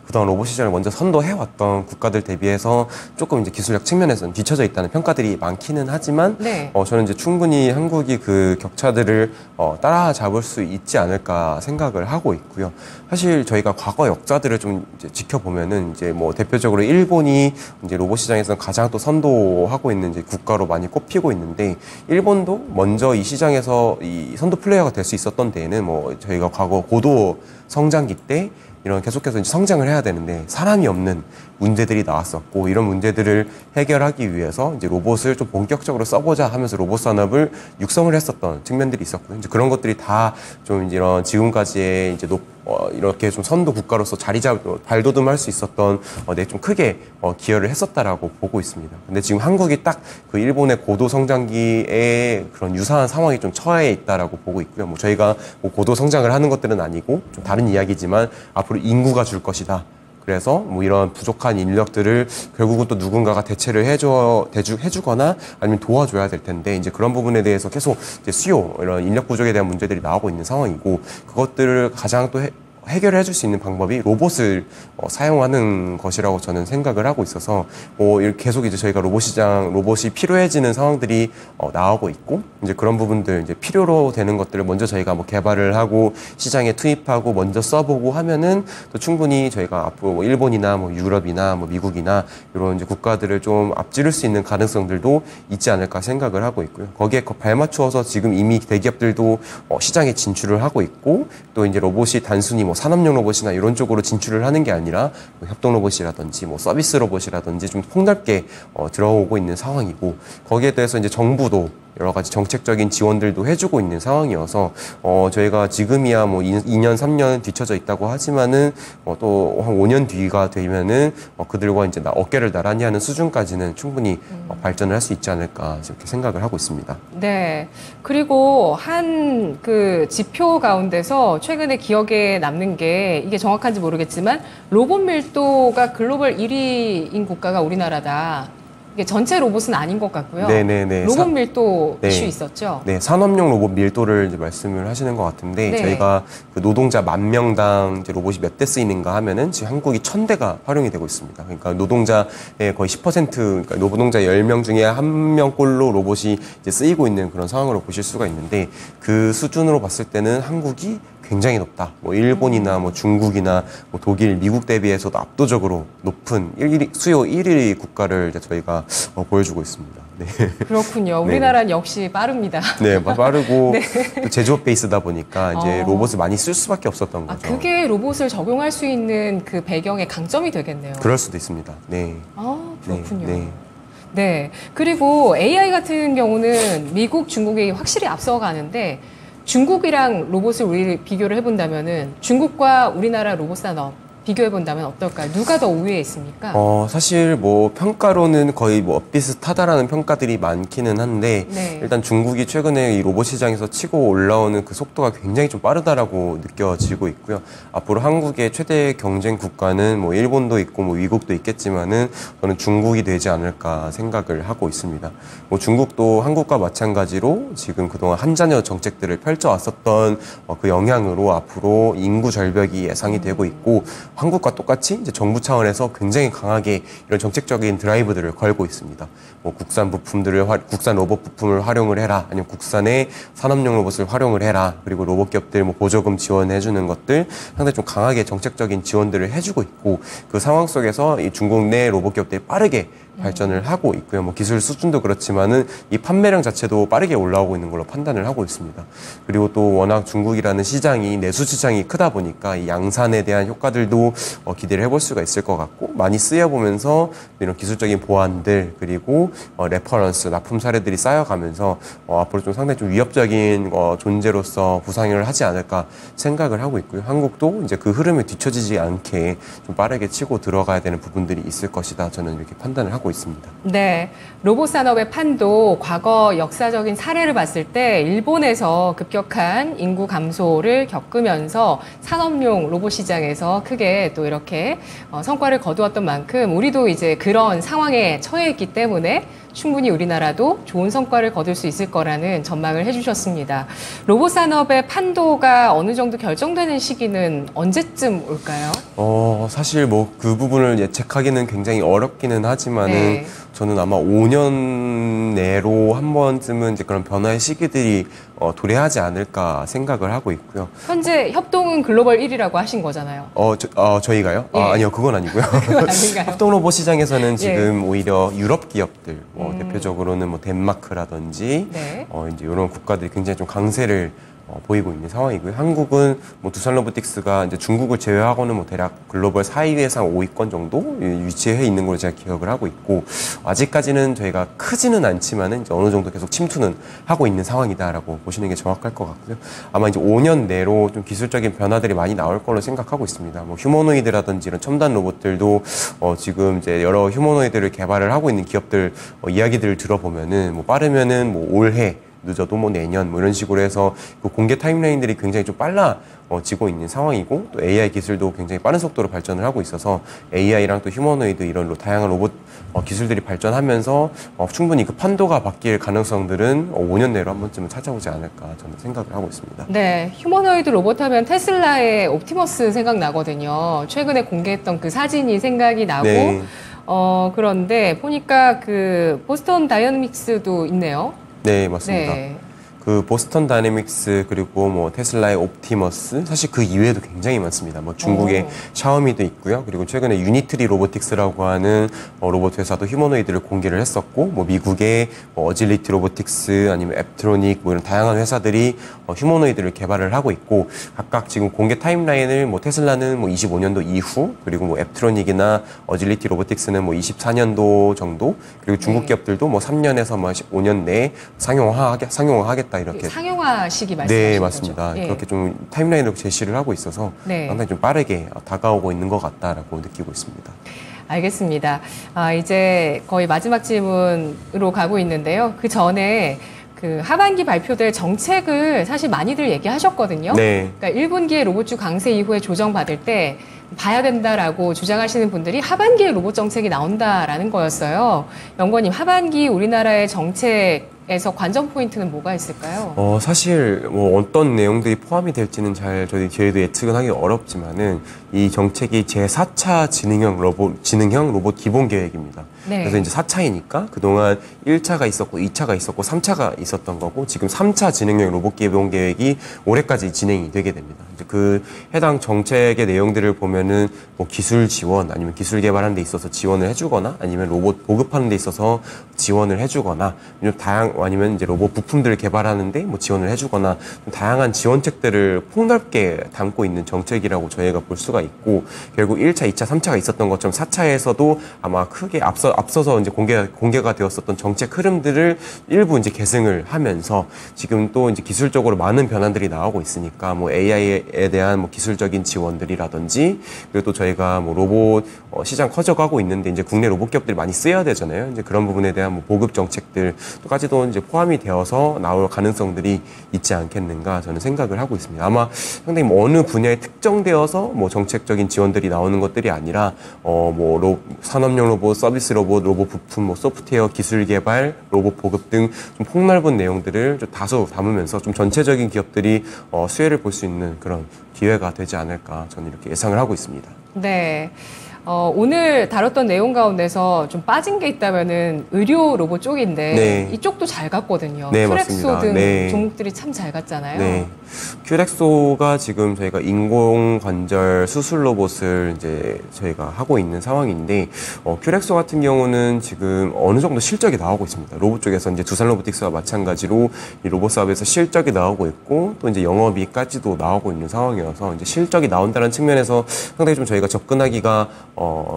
그동안 로봇 시장을 먼저 선도해왔던 국가들 대비해서 조금 이제 기술력 측면에서는 뒤처져 있다는 평가들이 많기는 하지만 네. 저는 이제 충분히 한국이 그 격차들을 따라잡을 수 있지 않을까 생각을 하고 있고요. 사실 저희가 과거 역사들을 좀 이제 지켜보면은 이제 뭐 대표적으로 일본이 이제 로봇 시장에서 가장 또 선도하고 있는 이제 국가로 많이 꼽히고 있는데, 일본도 먼저 이 시장에서 이 선도 플레이어가 될 수 있었던 데에는 뭐 저희가 과거 고도 성장기 때 이런 계속해서 이제 성장을 해야 되는데 사람이 없는 문제들이 나왔었고, 이런 문제들을 해결하기 위해서 이제 로봇을 좀 본격적으로 써보자 하면서 로봇 산업을 육성을 했었던 측면들이 있었고요. 이제 그런 것들이 다 좀 이제 이런 지금까지의 이제 이렇게 좀 선도 국가로서 발돋움할 수 있었던 좀 크게 기여를 했었다라고 보고 있습니다. 근데 지금 한국이 딱 그 일본의 고도 성장기에 그런 유사한 상황이 좀 처해 있다라고 보고 있고요. 뭐 저희가 뭐 고도 성장을 하는 것들은 아니고 좀 다른 이야기지만 앞으로 인구가 줄 것이다. 그래서 뭐 이런 부족한 인력들을 결국은 또 누군가가 대체를 해주거나 아니면 도와줘야 될 텐데, 이제 그런 부분에 대해서 계속 이제 수요, 이런 인력 부족에 대한 문제들이 나오고 있는 상황이고, 그것들을 가장 또 해결해 줄 수 있는 방법이 로봇을 사용하는 것이라고 저는 생각을 하고 있어서 이렇게 계속 이제 저희가 로봇이 필요해지는 상황들이 나오고 있고, 이제 그런 부분들 이제 필요로 되는 것들을 먼저 저희가 뭐 개발을 하고 시장에 투입하고 먼저 써보고 하면은 또 충분히 저희가 앞으로 뭐 일본이나 뭐 유럽이나 뭐 미국이나 이런 이제 국가들을 좀 앞지를 수 있는 가능성들도 있지 않을까 생각을 하고 있고요. 거기에 발맞추어서 지금 이미 대기업들도 시장에 진출을 하고 있고, 또 이제 로봇이 단순히 뭐 산업용 로봇이나 이런 쪽으로 진출을 하는 게 아니라 뭐 협동 로봇이라든지 뭐 서비스 로봇이라든지 좀 폭넓게 들어오고 있는 상황이고, 거기에 대해서 이제 정부도 여러 가지 정책적인 지원들도 해주고 있는 상황이어서 저희가 지금이야 뭐 2년, 3년 뒤쳐져 있다고 하지만은 또 한 5년 뒤가 되면은 그들과 이제 어깨를 나란히 하는 수준까지는 충분히 발전을 할 수 있지 않을까 이렇게 생각을 하고 있습니다. 네. 그리고 한 그 지표 가운데서 최근에 기억에 남는 게, 이게 정확한지 모르겠지만 로봇 밀도가 글로벌 1위인 국가가 우리나라다. 이게 전체 로봇은 아닌 것 같고요. 네네네. 로봇 밀도 네. 이슈 있었죠? 네, 산업용 로봇 밀도를 이제 말씀을 하시는 것 같은데, 네. 저희가 그 노동자 10,000명당 이제 로봇이 몇 대 쓰이는가 하면은 지금 한국이 1,000대가 활용이 되고 있습니다. 그러니까 노동자의 거의 10%, 그러니까 노동자 10명 중에 1명꼴로 로봇이 이제 쓰이고 있는 그런 상황으로 보실 수가 있는데, 그 수준으로 봤을 때는 한국이 굉장히 높다. 뭐 일본이나 뭐 중국이나 뭐 독일, 미국 대비해서도 압도적으로 높은 수요 1위 국가를 이제 저희가 보여주고 있습니다. 네. 그렇군요. 우리나라는 역시 빠릅니다. 네, 빠르고 네. 또 제조업 베이스다 보니까 이제 로봇을 많이 쓸 수밖에 없었던 거죠. 그게 로봇을 적용할 수 있는 그 배경의 강점이 되겠네요. 그럴 수도 있습니다. 네. 그렇군요. 네. 네. 그리고 AI 같은 경우는 미국, 중국이 확실히 앞서가는데, 중국이랑 로봇을 우리 비교를 해본다면은 중국과 우리나라 로봇 산업 비교해본다면 어떨까요? 누가 더 우위에 있습니까? 사실 뭐 평가로는 거의 뭐 비슷하다라는 평가들이 많기는 한데, 네. 일단 중국이 최근에 이 로봇 시장에서 치고 올라오는 그 속도가 굉장히 좀 빠르다라고 느껴지고 있고요. 앞으로 한국의 최대 경쟁 국가는 뭐 일본도 있고 뭐 미국도 있겠지만은 저는 중국이 되지 않을까 생각을 하고 있습니다. 뭐 중국도 한국과 마찬가지로 지금 그동안 한자녀 정책들을 펼쳐왔었던 그 영향으로 앞으로 인구 절벽이 예상이 되고 있고, 한국과 똑같이 이제 정부 차원에서 굉장히 강하게 이런 정책적인 드라이브들을 걸고 있습니다. 뭐 국산 로봇 부품을 활용을 해라, 아니면 국산의 산업용 로봇을 활용을 해라, 그리고 로봇 기업들 뭐 보조금 지원해주는 것들 상당히 좀 강하게 정책적인 지원들을 해주고 있고, 그 상황 속에서 이 중국 내 로봇 기업들이 빠르게 발전을 하고 있고요. 뭐 기술 수준도 그렇지만은 이 판매량 자체도 빠르게 올라오고 있는 걸로 판단을 하고 있습니다. 그리고 또 워낙 중국이라는 시장이 내수 시장이 크다 보니까 이 양산에 대한 효과들도 기대를 해볼 수가 있을 것 같고, 많이 쓰여보면서 이런 기술적인 보완들, 그리고 레퍼런스, 납품 사례들이 쌓여가면서 앞으로 좀 상당히 좀 위협적인 존재로서 부상을 하지 않을까 생각을 하고 있고요. 한국도 이제 그 흐름에 뒤처지지 않게 좀 빠르게 치고 들어가야 되는 부분들이 있을 것이다. 저는 이렇게 판단을 하고 있습니다. 네, 로봇 산업의 판도 과거 역사적인 사례를 봤을 때 일본에서 급격한 인구 감소를 겪으면서 산업용 로봇 시장에서 크게 또 이렇게 성과를 거두었던 만큼 우리도 이제 그런 상황에 처해 있기 때문에 충분히 우리나라도 좋은 성과를 거둘 수 있을 거라는 전망을 해주셨습니다. 로봇 산업의 판도가 어느 정도 결정되는 시기는 언제쯤 올까요? 사실 뭐 그 부분을 예측하기는 굉장히 어렵기는 하지만은 네. 저는 아마 5년 내로 한 번쯤은 이제 그런 변화의 시기들이 도래하지 않을까 생각을 하고 있고요. 현재 협동은 글로벌 1위라고 하신 거잖아요. 저희가요? 예. 아니요, 그건 아니고요. 그건 아닌가요? 협동 로봇 시장에서는 지금 예. 오히려 유럽 기업들, 대표적으로는 뭐 덴마크라든지 네. 이제 이런 국가들이 굉장히 좀 강세를 보이고 있는 상황이고요. 한국은 뭐 두산 로보틱스가 이제 중국을 제외하고는 뭐 대략 글로벌 4위에서 5위권 정도 위치해 있는 걸로 제가 기억을 하고 있고, 아직까지는 저희가 크지는 않지만은 이제 어느 정도 계속 침투는 하고 있는 상황이다라고 보시는 게 정확할 것 같고요. 아마 이제 5년 내로 좀 기술적인 변화들이 많이 나올 걸로 생각하고 있습니다. 뭐 휴머노이드라든지 이런 첨단 로봇들도 지금 이제 여러 휴머노이드를 개발을 하고 있는 기업들 이야기들을 들어보면은 뭐 빠르면은 뭐 올해, 늦어도 뭐 내년 뭐 이런 식으로 해서 그 공개 타임라인들이 굉장히 좀 빨라지고 있는 상황이고, 또 AI 기술도 굉장히 빠른 속도로 발전을 하고 있어서 AI랑 또 휴머노이드 이런 다양한 로봇 기술들이 발전하면서 충분히 그 판도가 바뀔 가능성들은 5년 내로 한 번쯤은 찾아오지 않을까 저는 생각을 하고 있습니다. 네, 휴머노이드 로봇 하면 테슬라의 옵티머스 생각나거든요. 최근에 공개했던 그 사진이 생각이 나고, 네. 그런데 보니까 그 보스턴 다이내믹스도 있네요. 네, 맞습니다. 네. 그 보스턴 다이내믹스 그리고 뭐 테슬라의 옵티머스, 사실 그 이외에도 굉장히 많습니다. 뭐 중국의 샤오미도 있고요. 그리고 최근에 유니트리 로보틱스라고 하는 로봇 회사도 휴머노이드를 공개를 했었고, 뭐 미국의 어질리티 로보틱스 아니면 앱트로닉 뭐 이런 다양한 회사들이 휴머노이드를 개발을 하고 있고, 각각 지금 공개 타임라인을 뭐 테슬라는 뭐 25년도 이후, 그리고 뭐 앱트로닉이나 어질리티 로보틱스는 뭐 24년도 정도, 그리고 중국 기업들도 뭐 3년에서 뭐 5년 내에 상용화하겠다 이렇게. 상용화 시기 말씀하시는 네, 거죠? 맞습니다. 예. 그렇게 좀 타임라인으로 제시를 하고 있어서 네. 상당히 좀 빠르게 다가오고 있는 것 같다라고 느끼고 있습니다. 알겠습니다. 이제 거의 마지막 질문으로 가고 있는데요. 그 전에 그 하반기 발표될 정책을 사실 많이들 얘기하셨거든요. 네. 그러니까 1분기에 로봇주 강세 이후에 조정받을 때 봐야 된다라고 주장하시는 분들이 하반기에 로봇 정책이 나온다라는 거였어요. 연구원님, 하반기 우리나라의 정책에서 관전 포인트는 뭐가 있을까요? 사실 뭐 어떤 내용들이 포함이 될지는 저희도 예측은 하기 어렵지만은 이 정책이 제4차 지능형 로봇 기본 계획입니다. 네. 그래서 이제 4차이니까 그동안 1차가 있었고 2차가 있었고 3차가 있었던 거고, 지금 3차 지능형 로봇 기본 계획이 올해까지 진행이 되게 됩니다. 이제 그 해당 정책의 내용들을 보면은 뭐 기술 지원 아니면 기술 개발하는 데 있어서 지원을 해주거나, 아니면 로봇 보급하는 데 있어서 지원을 해주거나, 아니면 이제 로봇 부품들을 개발하는데 뭐 지원을 해주거나, 좀 다양한 지원책들을 폭넓게 담고 있는 정책이라고 저희가 볼 수가 있고, 결국 1차, 2차, 3차가 있었던 것처럼 4차에서도 아마 크게 앞서서 이제 공개가 되었었던 정책 흐름들을 일부 이제 계승을 하면서, 지금 또 이제 기술적으로 많은 변화들이 나오고 있으니까 뭐 AI에 대한 뭐 기술적인 지원들이라든지, 그리고 또 저희가 뭐 로봇 시장 커져가고 있는데 이제 국내 로봇 기업들이 많이 쓰여야 되잖아요. 이제 그런 부분에 대한 뭐 보급 정책들까지도 이제 포함이 되어서 나올 가능성들이 있지 않겠는가 저는 생각을 하고 있습니다. 아마 상당히 뭐 어느 분야에 특정되어서 뭐 정책적인 지원들이 나오는 것들이 아니라 뭐 산업용 로봇, 서비스 로봇, 로봇 부품, 뭐 소프트웨어 기술 개발, 로봇 보급 등 좀 폭넓은 내용들을 좀 다소 담으면서 좀 전체적인 기업들이 수혜를 볼 수 있는 그런 기회가 되지 않을까 저는 이렇게 예상을 하고 있습니다. 네. 오늘 다뤘던 내용 가운데서 좀 빠진 게 있다면은 의료 로봇 쪽인데, 네. 이쪽도 잘 갔거든요. 네, 큐렉소 맞습니다. 등 네. 종목들이 참 잘 갔잖아요. 네. 큐렉소가 지금 저희가 인공관절 수술 로봇을 이제 저희가 하고 있는 상황인데, 큐렉소 같은 경우는 지금 어느 정도 실적이 나오고 있습니다. 로봇 쪽에서 이제 두산 로보틱스와 마찬가지로 이 로봇 사업에서 실적이 나오고 있고, 또 이제 영업이익까지도 나오고 있는 상황이어서 이제 실적이 나온다는 측면에서 상당히 좀 저희가 접근하기가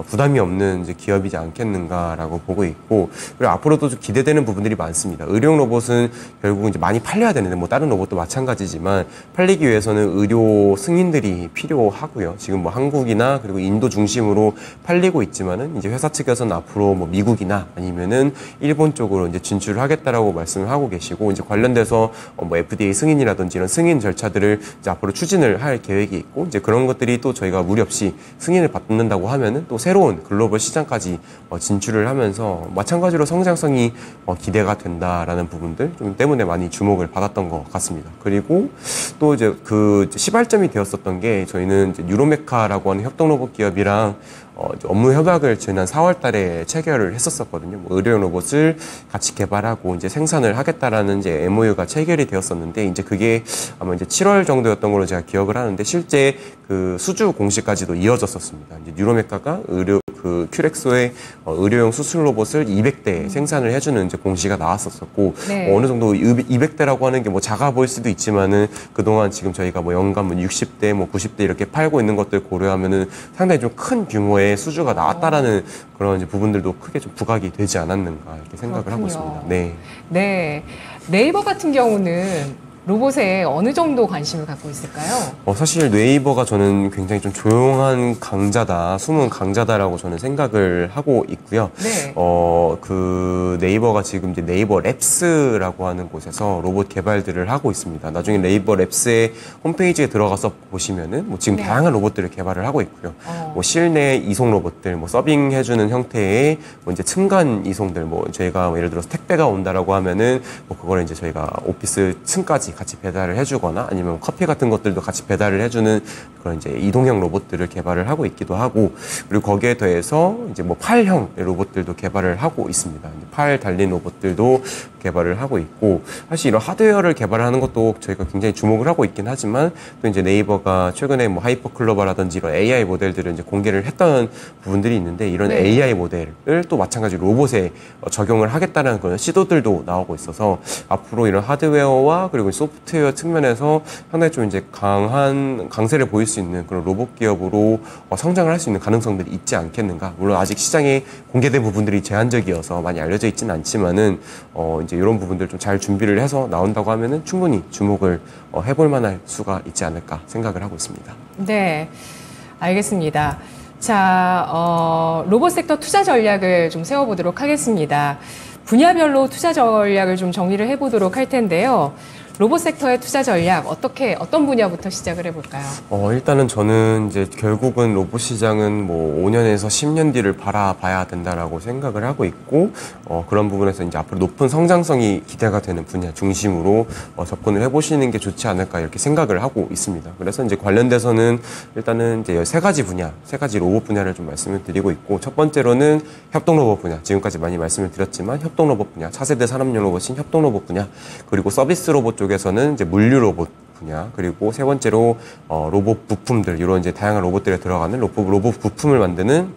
부담이 없는 이제 기업이지 않겠는가라고 보고 있고, 그리고 앞으로도 좀 기대되는 부분들이 많습니다. 의료용 로봇은 결국 이제 많이 팔려야 되는데, 뭐 다른 로봇도 마찬가지지만 팔리기 위해서는 의료 승인들이 필요하고요. 지금 뭐 한국이나 그리고 인도 중심으로 팔리고 있지만은 이제 회사 측에서는 앞으로 뭐 미국이나 아니면은 일본 쪽으로 이제 진출을 하겠다라고 말씀을 하고 계시고, 이제 관련돼서 뭐 FDA 승인이라든지 이런 승인 절차들을 이제 앞으로 추진을 할 계획이 있고, 이제 그런 것들이 또 저희가 무리 없이 승인을 받는다고 하면 하면은 또 새로운 글로벌 시장까지 진출을 하면서 마찬가지로 성장성이 기대가 된다라는 부분들 좀 때문에 많이 주목을 받았던 것 같습니다. 그리고 또 이제 그 시발점이 되었었던 게 저희는 이제 뉴로메카라고 하는 협동 로봇 기업이랑 업무 협약을 지난 4월 달에 체결을 했었거든요. 뭐 의료용 로봇을 같이 개발하고 이제 생산을 하겠다라는 이제 MOU가 체결이 되었었는데 이제 그게 아마 이제 7월 정도였던 걸로 제가 기억을 하는데 실제 그 수주 공시까지도 이어졌었습니다. 이제 뉴로메카가 그 큐렉소의 의료용 수술 로봇을 200대 생산을 해주는 이제 공시가 나왔었고 네. 어느 정도 200대라고 하는 게 뭐 작아 보일 수도 있지만은 그동안 지금 저희가 뭐 연간 뭐 60대 뭐 90대 이렇게 팔고 있는 것들 고려하면은 상당히 좀 큰 규모의 수주가 나왔다라는 그런 이제 부분들도 크게 좀 부각이 되지 않았는가 이렇게 생각을 그렇군요. 하고 있습니다. 네. 네. 네이버 같은 경우는 로봇에 어느 정도 관심을 갖고 있을까요? 사실 네이버가 저는 굉장히 좀 조용한 강자다, 숨은 강자다라고 저는 생각을 하고 있고요. 네. 그 네이버가 지금 이제 네이버 랩스라고 하는 곳에서 로봇 개발들을 하고 있습니다. 나중에 네이버 랩스의 홈페이지에 들어가서 보시면은 뭐 지금 네. 다양한 로봇들을 개발을 하고 있고요. 뭐 실내 이송 로봇들, 뭐 서빙해주는 형태의 뭐 이제 층간 이송들, 뭐 저희가 뭐 예를 들어서 택배가 온다라고 하면은 뭐 그걸 이제 저희가 오피스 층까지 같이 배달을 해주거나 아니면 커피 같은 것들도 같이 배달을 해주는 그런 이제 이동형 로봇들을 개발을 하고 있기도 하고 그리고 거기에 더해서 이제 뭐 팔형 로봇들도 개발을 하고 있습니다. 팔 달린 로봇들도 개발을 하고 있고 사실 이런 하드웨어를 개발하는 것도 저희가 굉장히 주목을 하고 있긴 하지만 또 이제 네이버가 최근에 뭐 하이퍼클로바라든지 이런 AI 모델들을 이제 공개를 했던 부분들이 있는데 이런 네. AI 모델을 또 마찬가지로 로봇에 적용을 하겠다는 그런 시도들도 나오고 있어서 앞으로 이런 하드웨어와 그리고 소프트웨어 측면에서 상당히 좀 이제 강세를 보일 수 있는 그런 로봇 기업으로 성장을 할 수 있는 가능성들이 있지 않겠는가. 물론 아직 시장에 공개된 부분들이 제한적이어서 많이 알려져 있지는 않지만은 이제 이런 부분들 좀 잘 준비를 해서 나온다고 하면은 충분히 주목을 해볼 만할 수가 있지 않을까 생각을 하고 있습니다. 네, 알겠습니다. 자, 로봇 섹터 투자 전략을 좀 세워보도록 하겠습니다. 분야별로 투자 전략을 좀 정리를 해보도록 할 텐데요. 로봇 섹터의 투자 전략 어떤 분야부터 시작을 해볼까요? 일단은 저는 이제 결국은 로봇 시장은 뭐 5년에서 10년 뒤를 바라봐야 된다라고 생각을 하고 있고 그런 부분에서 이제 앞으로 높은 성장성이 기대가 되는 분야 중심으로 접근을 해보시는 게 좋지 않을까 이렇게 생각을 하고 있습니다. 그래서 이제 관련돼서는 일단은 이제 세 가지 로봇 분야를 좀 말씀을 드리고 있고 첫 번째로는 협동 로봇 분야 지금까지 많이 말씀을 드렸지만 협동 로봇 분야 차세대 산업용 로봇인 협동 로봇 분야 그리고 서비스 로봇 쪽에서는 이제 물류 로봇 분야 그리고 세 번째로 로봇 부품들 이런 이제 다양한 로봇들에 들어가는 로봇 부품을 만드는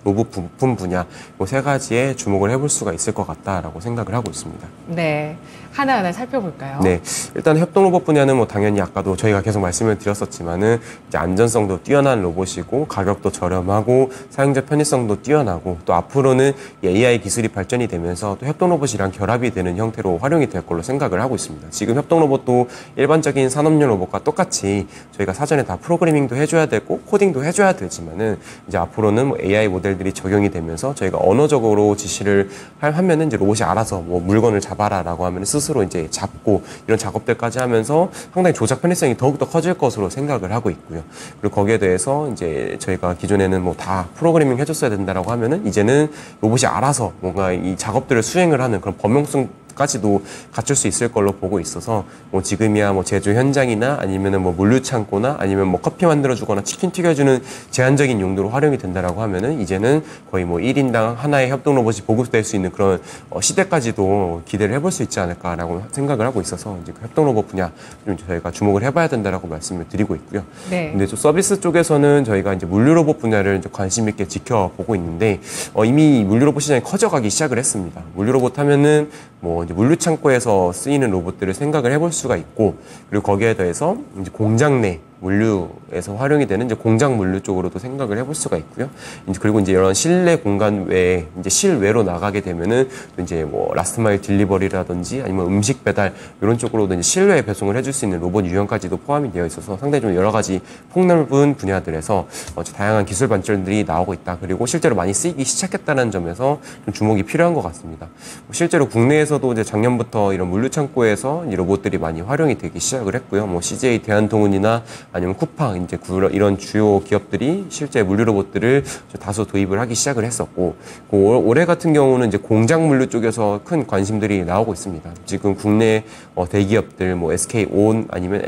로봇 부품 분야 이 세 가지에 주목을 해볼 수가 있을 것 같다라고 생각을 하고 있습니다. 네, 하나하나 살펴볼까요? 네, 일단 협동 로봇 분야는 뭐 당연히 아까도 저희가 계속 말씀을 드렸었지만은 이제 안전성도 뛰어난 로봇이고 가격도 저렴하고 사용자 편의성도 뛰어나고 또 앞으로는 AI 기술이 발전이 되면서 또 협동 로봇이랑 결합이 되는 형태로 활용이 될 걸로 생각을 하고 있습니다. 지금 협동 로봇도 일반적인 산업용 로봇과 똑같이 저희가 사전에 다 프로그래밍도 해줘야 되고 코딩도 해줘야 되지만은 이제 앞으로는 뭐 AI 모델들이 적용이 되면서 저희가 언어적으로 지시를 하면은 이제 로봇이 알아서 뭐 물건을 잡아라라고 하면 스스로 이제 잡고 이런 작업들까지 하면서 상당히 조작 편의성이 더욱더 커질 것으로 생각을 하고 있고요. 그리고 거기에 대해서 이제 저희가 기존에는 뭐 다 프로그래밍 해줬어야 된다라고 하면은 이제는 로봇이 알아서 뭔가 이 작업들을 수행을 하는 그런 범용성까지도 갖출 수 있을 걸로 보고 있어서 뭐 지금이야 뭐 제조 현장이나 아니면은 뭐 물류 창고나 아니면 뭐 커피 만들어주거나 치킨 튀겨주는 제한적인 용도로 활용이 된다라고 하면은 이제는 거의 뭐 1인당 하나의 협동 로봇이 보급될 수 있는 그런 시대까지도 기대를 해볼 수 있지 않을까라고 생각을 하고 있어서 이제 그 협동 로봇 분야 좀 저희가 주목을 해봐야 된다라고 말씀을 드리고 있고요. 네. 근데 또 서비스 쪽에서는 저희가 이제 물류 로봇 분야를 이제 관심 있게 지켜보고 있는데 이미 물류 로봇 시장이 커져가기 시작을 했습니다. 물류 로봇 하면은 뭐 이제 물류 창고에서 쓰이는 로봇들을 생각을 해볼 수가 있고 그리고 거기에 더해서 이제 공장 내 물류에서 활용이 되는 이제 공장 물류 쪽으로도 생각을 해볼 수가 있고요. 이제 그리고 이제 이런 실내 공간 외에 이제 실외로 나가게 되면은 이제 뭐 라스트 마일 딜리버리라든지 아니면 음식 배달 이런 쪽으로도 이제 실외 배송을 해줄 수 있는 로봇 유형까지도 포함이 되어 있어서 상당히 좀 여러 가지 폭넓은 분야들에서 다양한 기술 발전들이 나오고 있다. 그리고 실제로 많이 쓰이기 시작했다는 점에서 좀 주목이 필요한 것 같습니다. 실제로 국내에서도 이제 작년부터 이런 물류 창고에서 이 로봇들이 많이 활용이 되기 시작을 했고요. 뭐 CJ 대한통운이나 아니면 쿠팡 이제 이런 주요 기업들이 실제 물류 로봇들을 다소 도입을 하기 시작을 했었고, 올해 같은 경우는 이제 공장 물류 쪽에서 큰 관심들이 나오고 있습니다. 지금 국내 대기업들 뭐 SK온 아니면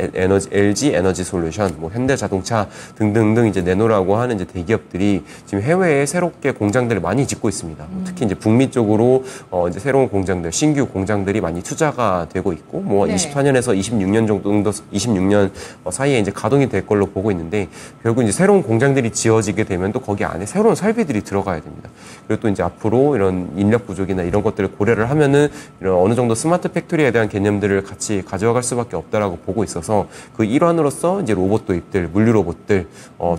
LG 에너지 솔루션, 뭐 현대자동차 등등등 이제 내놓으라고 하는 이제 대기업들이 지금 해외에 새롭게 공장들을 많이 짓고 있습니다. 특히 이제 북미 쪽으로 이제 새로운 공장들, 신규 공장들이 많이 투자가 되고 있고, 뭐 네. 24년에서 26년 정도 26년 사이에 이제 가동이 될 걸로 보고 있는데, 결국 이제 새로운 공장들이 지어지게 되면 또 거기 안에 새로운 설비들이 들어가야 됩니다. 그리고 또 이제 앞으로 이런 인력 부족이나 이런 것들을 고려를 하면은 이런 어느 정도 스마트 팩토리에 대한 개념들을 같이 가져갈 수밖에 없다라고 보고 있어서 그 일환으로서 이제 로봇 도입들, 물류 로봇들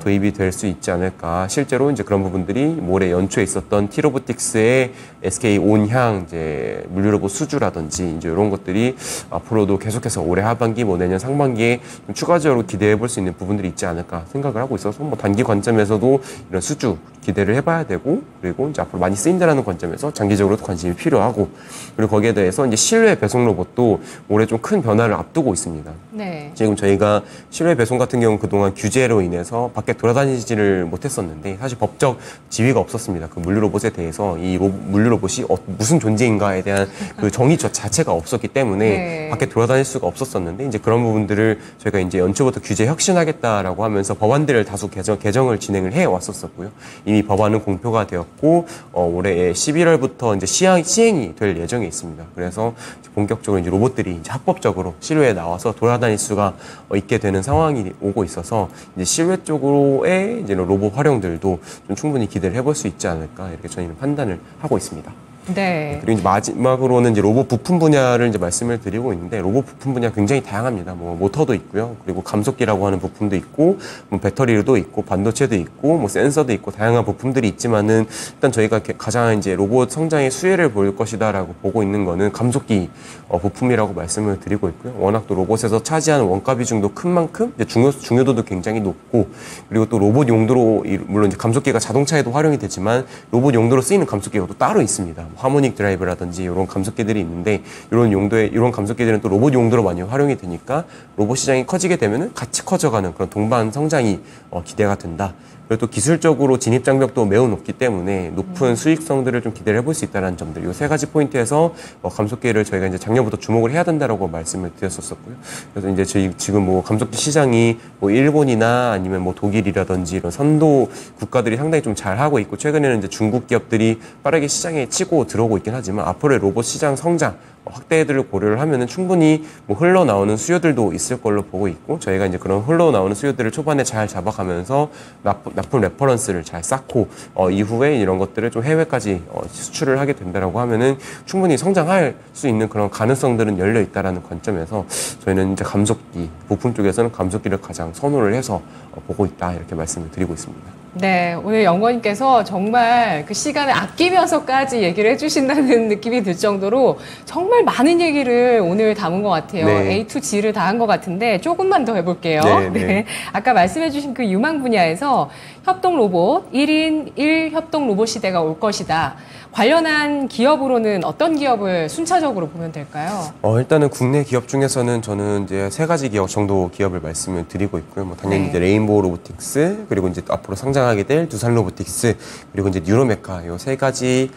도입이 될 수 있지 않을까. 실제로 이제 그런 부분들이 올해 연초에 있었던 T로보틱스의 SK 온향 이제 물류 로봇 수주라든지 이제 이런 것들이 앞으로도 계속해서 올해 하반기, 뭐 내년 상반기에 좀 추가적으로 기대해 볼 수 있는 부분들이 있지 않을까 생각을 하고 있어서, 뭐 단기 관점에서도 이런 수주 기대를 해봐야 되고, 그리고 이제 앞으로 많이 쓰인다라는 관점에서 장기적으로도 관심이 필요하고, 그리고 거기에 대해서 이제 실외 배송 로봇도 올해 좀 큰 변화를 앞두고 있습니다. 네. 지금 저희가 실외 배송 같은 경우는 그동안 규제로 인해서 밖에 돌아다니지를 못했었는데, 사실 법적 지위가 없었습니다. 그 물류 로봇에 대해서 이 물류 로봇이 무슨 존재인가에 대한 그 정의 자체가 없었기 때문에 네. 밖에 돌아다닐 수가 없었었는데, 이제 그런 부분들을 저희가 이제 연초부터 규제 혁신하겠다라고 하면서 법안들을 다수 개정을 진행을 해 왔었었고요. 이미 법안은 공표가 되었고, 올해 11월부터 이제 시행이 될 예정에 있습니다. 그래서 본격적으로 이제 로봇들이 이제 합법적으로 실외에 나와서 돌아다닐 수가 있게 되는 상황이 오고 있어서, 이제 실외 쪽으로의 이제 로봇 활용들도 좀 충분히 기대를 해볼 수 있지 않을까, 이렇게 저희는 판단을 하고 있습니다. 네. 그리고 이제 마지막으로는 이제 로봇 부품 분야를 이제 말씀을 드리고 있는데, 로봇 부품 분야 굉장히 다양합니다. 뭐 모터도 있고요, 그리고 감속기라고 하는 부품도 있고, 뭐 배터리도 있고, 반도체도 있고, 뭐 센서도 있고, 다양한 부품들이 있지만은 일단 저희가 가장 이제 로봇 성장의 수혜를 볼 것이다라고 보고 있는 거는 감속기 부품이라고 말씀을 드리고 있고요. 워낙 또 로봇에서 차지하는 원가 비중도 큰 만큼 이제 중요도도 굉장히 높고, 그리고 또 로봇 용도로 물론 이제 감속기가 자동차에도 활용이 되지만 로봇 용도로 쓰이는 감속기가 또 따로 있습니다. 하모닉 드라이브라든지 이런 감속기들이 있는데, 이런 감속기들은 또 로봇 용도로 많이 활용이 되니까 로봇 시장이 커지게 되면은 같이 커져가는 그런 동반 성장이 기대가 된다. 그리고 또 기술적으로 진입 장벽도 매우 높기 때문에 높은 수익성들을 좀 기대를 해볼 수 있다는 점들, 이 세 가지 포인트에서 감속기를 저희가 이제 작년부터 주목을 해야 된다라고 말씀을 드렸었고요. 그래서 이제 지금 뭐 감속기 시장이 뭐 일본이나 아니면 뭐 독일이라든지 이런 선도 국가들이 상당히 좀 잘 하고 있고, 최근에는 이제 중국 기업들이 빠르게 시장에 치고 들어오고 있긴 하지만, 앞으로의 로봇 시장 성장 확대들을 고려를 하면은 충분히 뭐 흘러나오는 수요들도 있을 걸로 보고 있고, 저희가 이제 그런 흘러나오는 수요들을 초반에 잘 잡아가면서 납품 레퍼런스를 잘 쌓고 이후에 이런 것들을 좀 해외까지 수출을 하게 된다라고 하면은 충분히 성장할 수 있는 그런 가능성들은 열려 있다라는 관점에서 저희는 이제 감속기 부품 쪽에서는 감속기를 가장 선호를 해서 보고 있다, 이렇게 말씀을 드리고 있습니다. 네, 오늘 연구원님께서 정말 그 시간을 아끼면서까지 얘기를 해주신다는 느낌이 들 정도로 정말 많은 얘기를 오늘 담은 것 같아요. 네. A to G를 다 한 것 같은데 조금만 더 해볼게요. 네, 네. 네. 아까 말씀해주신 그 유망 분야에서 협동 로봇, 1인 1 협동 로봇 시대가 올 것이다. 관련한 기업으로는 어떤 기업을 순차적으로 보면 될까요? 일단은 국내 기업 중에서는 저는 이제 세 가지 기업 정도 기업을 말씀을 드리고 있고요. 뭐 당연히 네. 이제 레인보우 로보틱스, 그리고 이제 앞으로 상장하게 될 두산 로보틱스, 그리고 이제 뉴로메카, 이 세 가지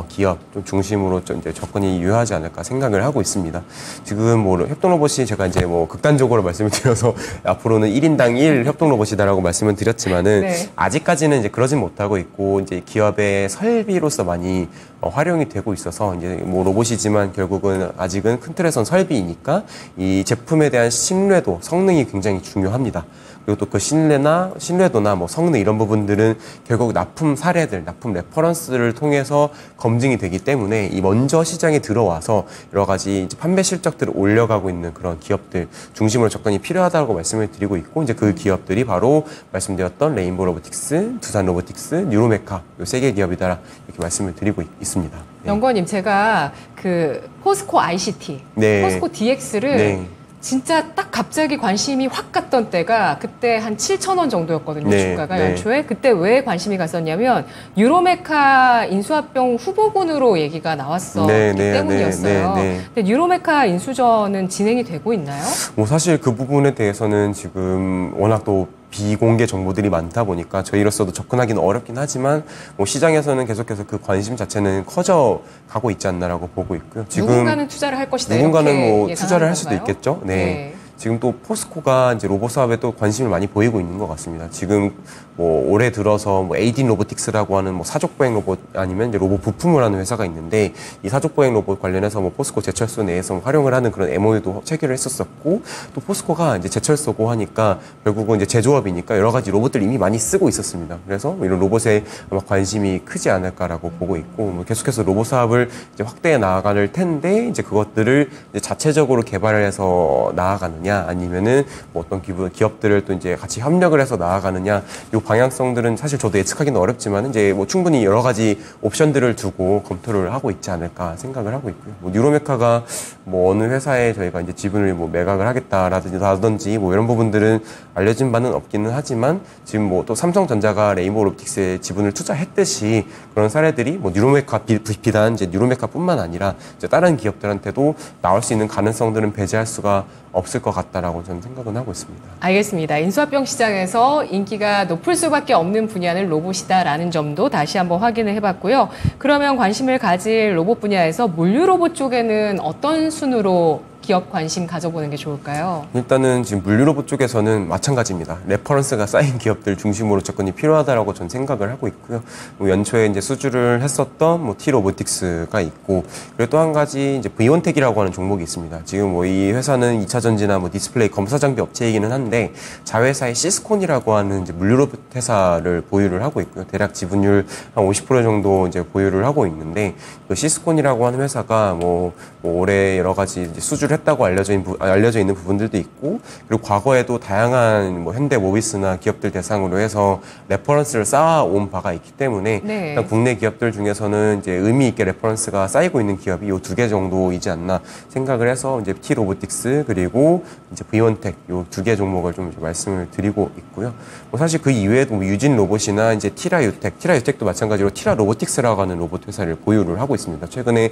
기업 좀 중심으로 좀 이제 접근이 유효하지 않을까 생각을 하고 있습니다. 지금 뭐 협동 로봇이 제가 이제 뭐 극단적으로 말씀을 드려서 앞으로는 1인당 1 협동 로봇이다라고 말씀을 드렸지만은 네. 아직까지는 이제 그러진 못하고 있고, 이제 기업의 설비로서 많이 활용이 되고 있어서, 이제 뭐 로봇이지만 결국은 아직은 큰 틀에선 설비이니까 이 제품에 대한 신뢰도, 성능이 굉장히 중요합니다. 그리고 또 그 신뢰도나 뭐 성능 이런 부분들은 결국 납품 사례들, 납품 레퍼런스를 통해서 검증이 되기 때문에 이 먼저 시장에 들어와서 여러 가지 이제 판매 실적들을 올려가고 있는 그런 기업들 중심으로 접근이 필요하다고 말씀을 드리고 있고, 이제 그 기업들이 바로 말씀드렸던 레인보우 로보틱스, 두산 로보틱스, 뉴로메카, 이 세 개 기업이다, 이렇게 말씀을 드리고 있습니다. 네. 연구원님, 제가 그 포스코 ICT, 네. 포스코 DX를 네. 진짜 딱 갑자기 관심이 확 갔던 때가 그때 한 7,000원 정도였거든요. 네, 주가가 네. 연초에. 그때 왜 관심이 갔었냐면 유로메카 인수합병 후보군으로 얘기가 나왔었기 때문이었어요. 근데 유로메카 인수전은 진행이 되고 있나요? 뭐 사실 그 부분에 대해서는 지금 워낙 또 비공개 정보들이 많다 보니까 저희로서도 접근하기는 어렵긴 하지만 뭐 시장에서는 계속해서 그 관심 자체는 커져 가고 있지 않나라고 보고 있고요. 지금 누군가는 투자를 할 것이다. 누군가는 이렇게 뭐 예상하는 투자를 할 수도 건가요? 있겠죠. 네. 지금 또 포스코가 이제 로봇 사업에 또 관심을 많이 보이고 있는 것 같습니다. 지금 뭐 올해 들어서 뭐 에이딘 로보틱스라고 하는 뭐 사족보행 로봇 아니면 이제 로봇 부품을 하는 회사가 있는데 이 사족보행 로봇 관련해서 뭐 포스코 제철소 내에서 활용을 하는 그런 MOU도 체결을 했었었고 또 포스코가 이제 제철소고 하니까 결국은 이제 제조업이니까 여러 가지 로봇들 이미 많이 쓰고 있었습니다. 그래서 이런 로봇에 아마 관심이 크지 않을까라고 보고 있고 뭐 계속해서 로봇 사업을 이제 확대해 나아갈 텐데 이제 그것들을 이제 자체적으로 개발을 해서 나아가느냐 아니면은 뭐 어떤 기업들을 또 이제 같이 협력을 해서 나아가느냐 요 방향성들은 사실 저도 예측하기는 어렵지만 이제 뭐 충분히 여러 가지 옵션들을 두고 검토를 하고 있지 않을까 생각을 하고 있고요. 뭐 뉴로메카가 뭐 어느 회사에 저희가 이제 지분을 뭐 매각을 하겠다라든지 뭐 이런 부분들은 알려진 바는 없기는 하지만 지금 뭐 또 삼성전자가 레인보우 로보틱스에 지분을 투자했듯이 그런 사례들이 뭐 뉴로메카 비단 이제 뉴로메카뿐만 아니라 이제 다른 기업들한테도 나올 수 있는 가능성들은 배제할 수가 없을 것 같다라고 저는 생각은 하고 있습니다. 알겠습니다. 인수합병 시장에서 인기가 높을 수밖에 없는 분야는 로봇이다라는 점도 다시 한번 확인을 해봤고요. 그러면 관심을 가질 로봇 분야에서 물류 로봇 쪽에는 어떤 순으로 기업 관심 가져보는 게 좋을까요? 일단은 지금 물류 로봇 쪽에서는 마찬가지입니다. 레퍼런스가 쌓인 기업들 중심으로 접근이 필요하다라고 저는 생각을 하고 있고요. 뭐 연초에 이제 수주를 했었던 뭐 T-로보틱스가 있고 그리고 또 한 가지 이제 V1텍이라고 하는 종목이 있습니다. 지금 뭐 이 회사는 2차 전지나 뭐 디스플레이 검사 장비 업체이기는 한데 자회사의 시스콘이라고 하는 이제 물류 로봇 회사를 보유를 하고 있고요. 대략 지분율 한 50% 정도 이제 보유를 하고 있는데 그 시스콘이라고 하는 회사가 뭐 올해 여러 가지 이제 수주를 했다고 알려져 있는 부분들도 있고 그리고 과거에도 다양한 뭐 현대 모비스나 기업들 대상으로 해서 레퍼런스를 쌓아온 바가 있기 때문에 일단 국내 기업들 중에서는 이제 의미 있게 레퍼런스가 쌓이고 있는 기업이 요 두 개 정도이지 않나 생각을 해서 이제 T-로보틱스 그리고 이제 V1텍 요 두 개 종목을 좀 말씀을 드리고 있고요. 뭐 사실 그 이외에도 뭐 유진 로봇이나 이제 티라유텍도 마찬가지로 티라 로보틱스라고 하는 로봇 회사를 보유를 하고 있습니다. 최근에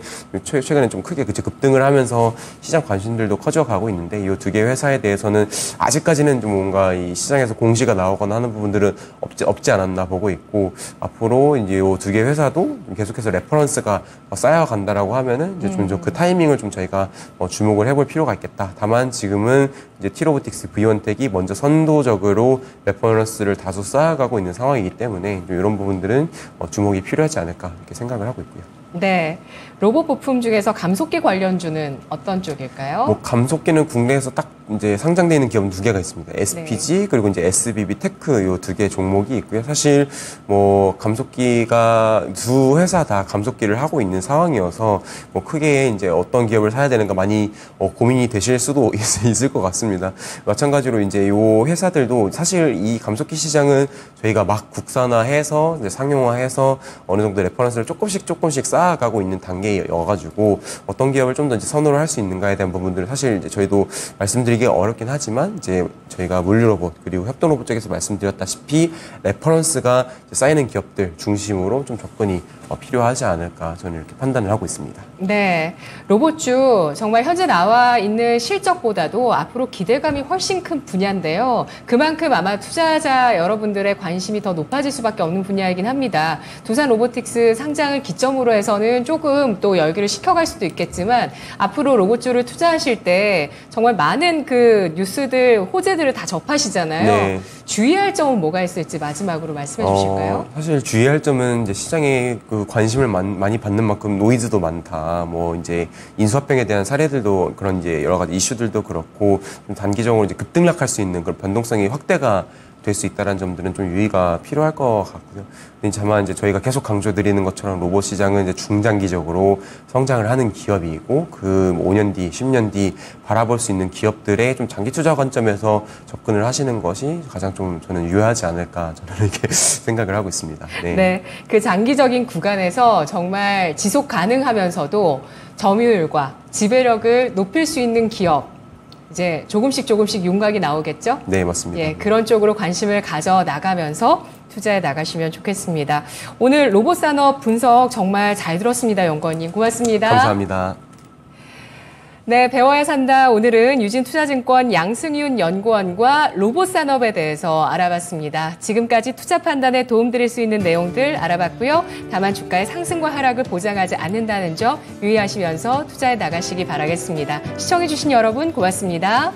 좀 크게 급등을 하면서 시장 관심들도 커져가고 있는데 이 두 개 회사에 대해서는 아직까지는 좀 뭔가 이 시장에서 공시가 나오거나 하는 부분들은 없지 않았나 보고 있고 앞으로 이제 이 두 개 회사도 계속해서 레퍼런스가 쌓여간다라고 하면은 이제 좀 그 타이밍을 좀 저희가 주목을 해볼 필요가 있겠다. 다만 지금은 이제 T-로보틱스 V1텍이 먼저 선도적으로 레퍼런스를 다소 쌓아가고 있는 상황이기 때문에 좀 이런 부분들은 주목이 필요하지 않을까 이렇게 생각을 하고 있고요. 네. 로봇 부품 중에서 감속기 관련주는 어떤 쪽일까요? 뭐 감속기는 국내에서 딱 이제 상장되어 있는 기업은 두 개가 있습니다. SPG 그리고 이제 SBB 테크 요 두 개 종목이 있고요. 사실 뭐 감속기가 두 회사 다 감속기를 하고 있는 상황이어서 뭐 크게 이제 어떤 기업을 사야 되는가 많이 고민이 되실 수도 있을 것 같습니다. 마찬가지로 이제 요 회사들도 사실 이 감속기 시장은 저희가 막 국산화해서 이제 상용화해서 어느 정도 레퍼런스를 조금씩 쌓아가고 있는 단계여가지고 어떤 기업을 좀 더 이제 선호를 할 수 있는가에 대한 부분들을 사실 이제 저희도 말씀드리기 어렵긴 하지만 이제 저희가 물류 로봇 그리고 협동 로봇 쪽에서 말씀드렸다시피 레퍼런스가 쌓이는 기업들 중심으로 좀 접근이 필요하지 않을까 저는 이렇게 판단을 하고 있습니다. 네, 로봇주 정말 현재 나와 있는 실적보다도 앞으로 기대감이 훨씬 큰 분야인데요. 그만큼 아마 투자자 여러분들의 관심이 더 높아질 수밖에 없는 분야이긴 합니다. 두산 로보틱스 상장을 기점으로 해서는 조금 또 열기를 식혀갈 수도 있겠지만 앞으로 로봇주를 투자하실 때 정말 많은 그 뉴스들, 호재들을 다 접하시잖아요. 네. 주의할 점은 뭐가 있을지 마지막으로 말씀해 주실까요? 사실 주의할 점은 이제 시장에 그 관심을 많이 받는 만큼 노이즈도 많다. 뭐 이제 인수합병에 대한 사례들도 그런 이제 여러 가지 이슈들도 그렇고 좀 단기적으로 이제 급등락할 수 있는 그런 변동성이 확대가 될 수 있다는 점들은 좀 유의가 필요할 것 같고요. 다만 이제 저희가 계속 강조드리는 것처럼 로봇 시장은 이제 중장기적으로 성장을 하는 기업이고 그 5년 뒤, 10년 뒤 바라볼 수 있는 기업들의 좀 장기 투자 관점에서 접근을 하시는 것이 가장 좀 저는 유효하지 않을까 저는 이렇게 생각을 하고 있습니다. 네, 그 장기적인 구간에서 정말 지속 가능하면서도 점유율과 지배력을 높일 수 있는 기업 이제 조금씩 윤곽이 나오겠죠? 네, 맞습니다. 예, 그런 쪽으로 관심을 가져 나가면서 투자해 나가시면 좋겠습니다. 오늘 로봇 산업 분석 정말 잘 들었습니다, 연구원님. 고맙습니다. 감사합니다. 네, 배워야 산다. 오늘은 유진투자증권 양승윤 연구원과 로봇 산업에 대해서 알아봤습니다. 지금까지 투자 판단에 도움드릴 수 있는 내용들 알아봤고요. 다만 주가의 상승과 하락을 보장하지 않는다는 점 유의하시면서 투자해 나가시기 바라겠습니다. 시청해주신 여러분 고맙습니다.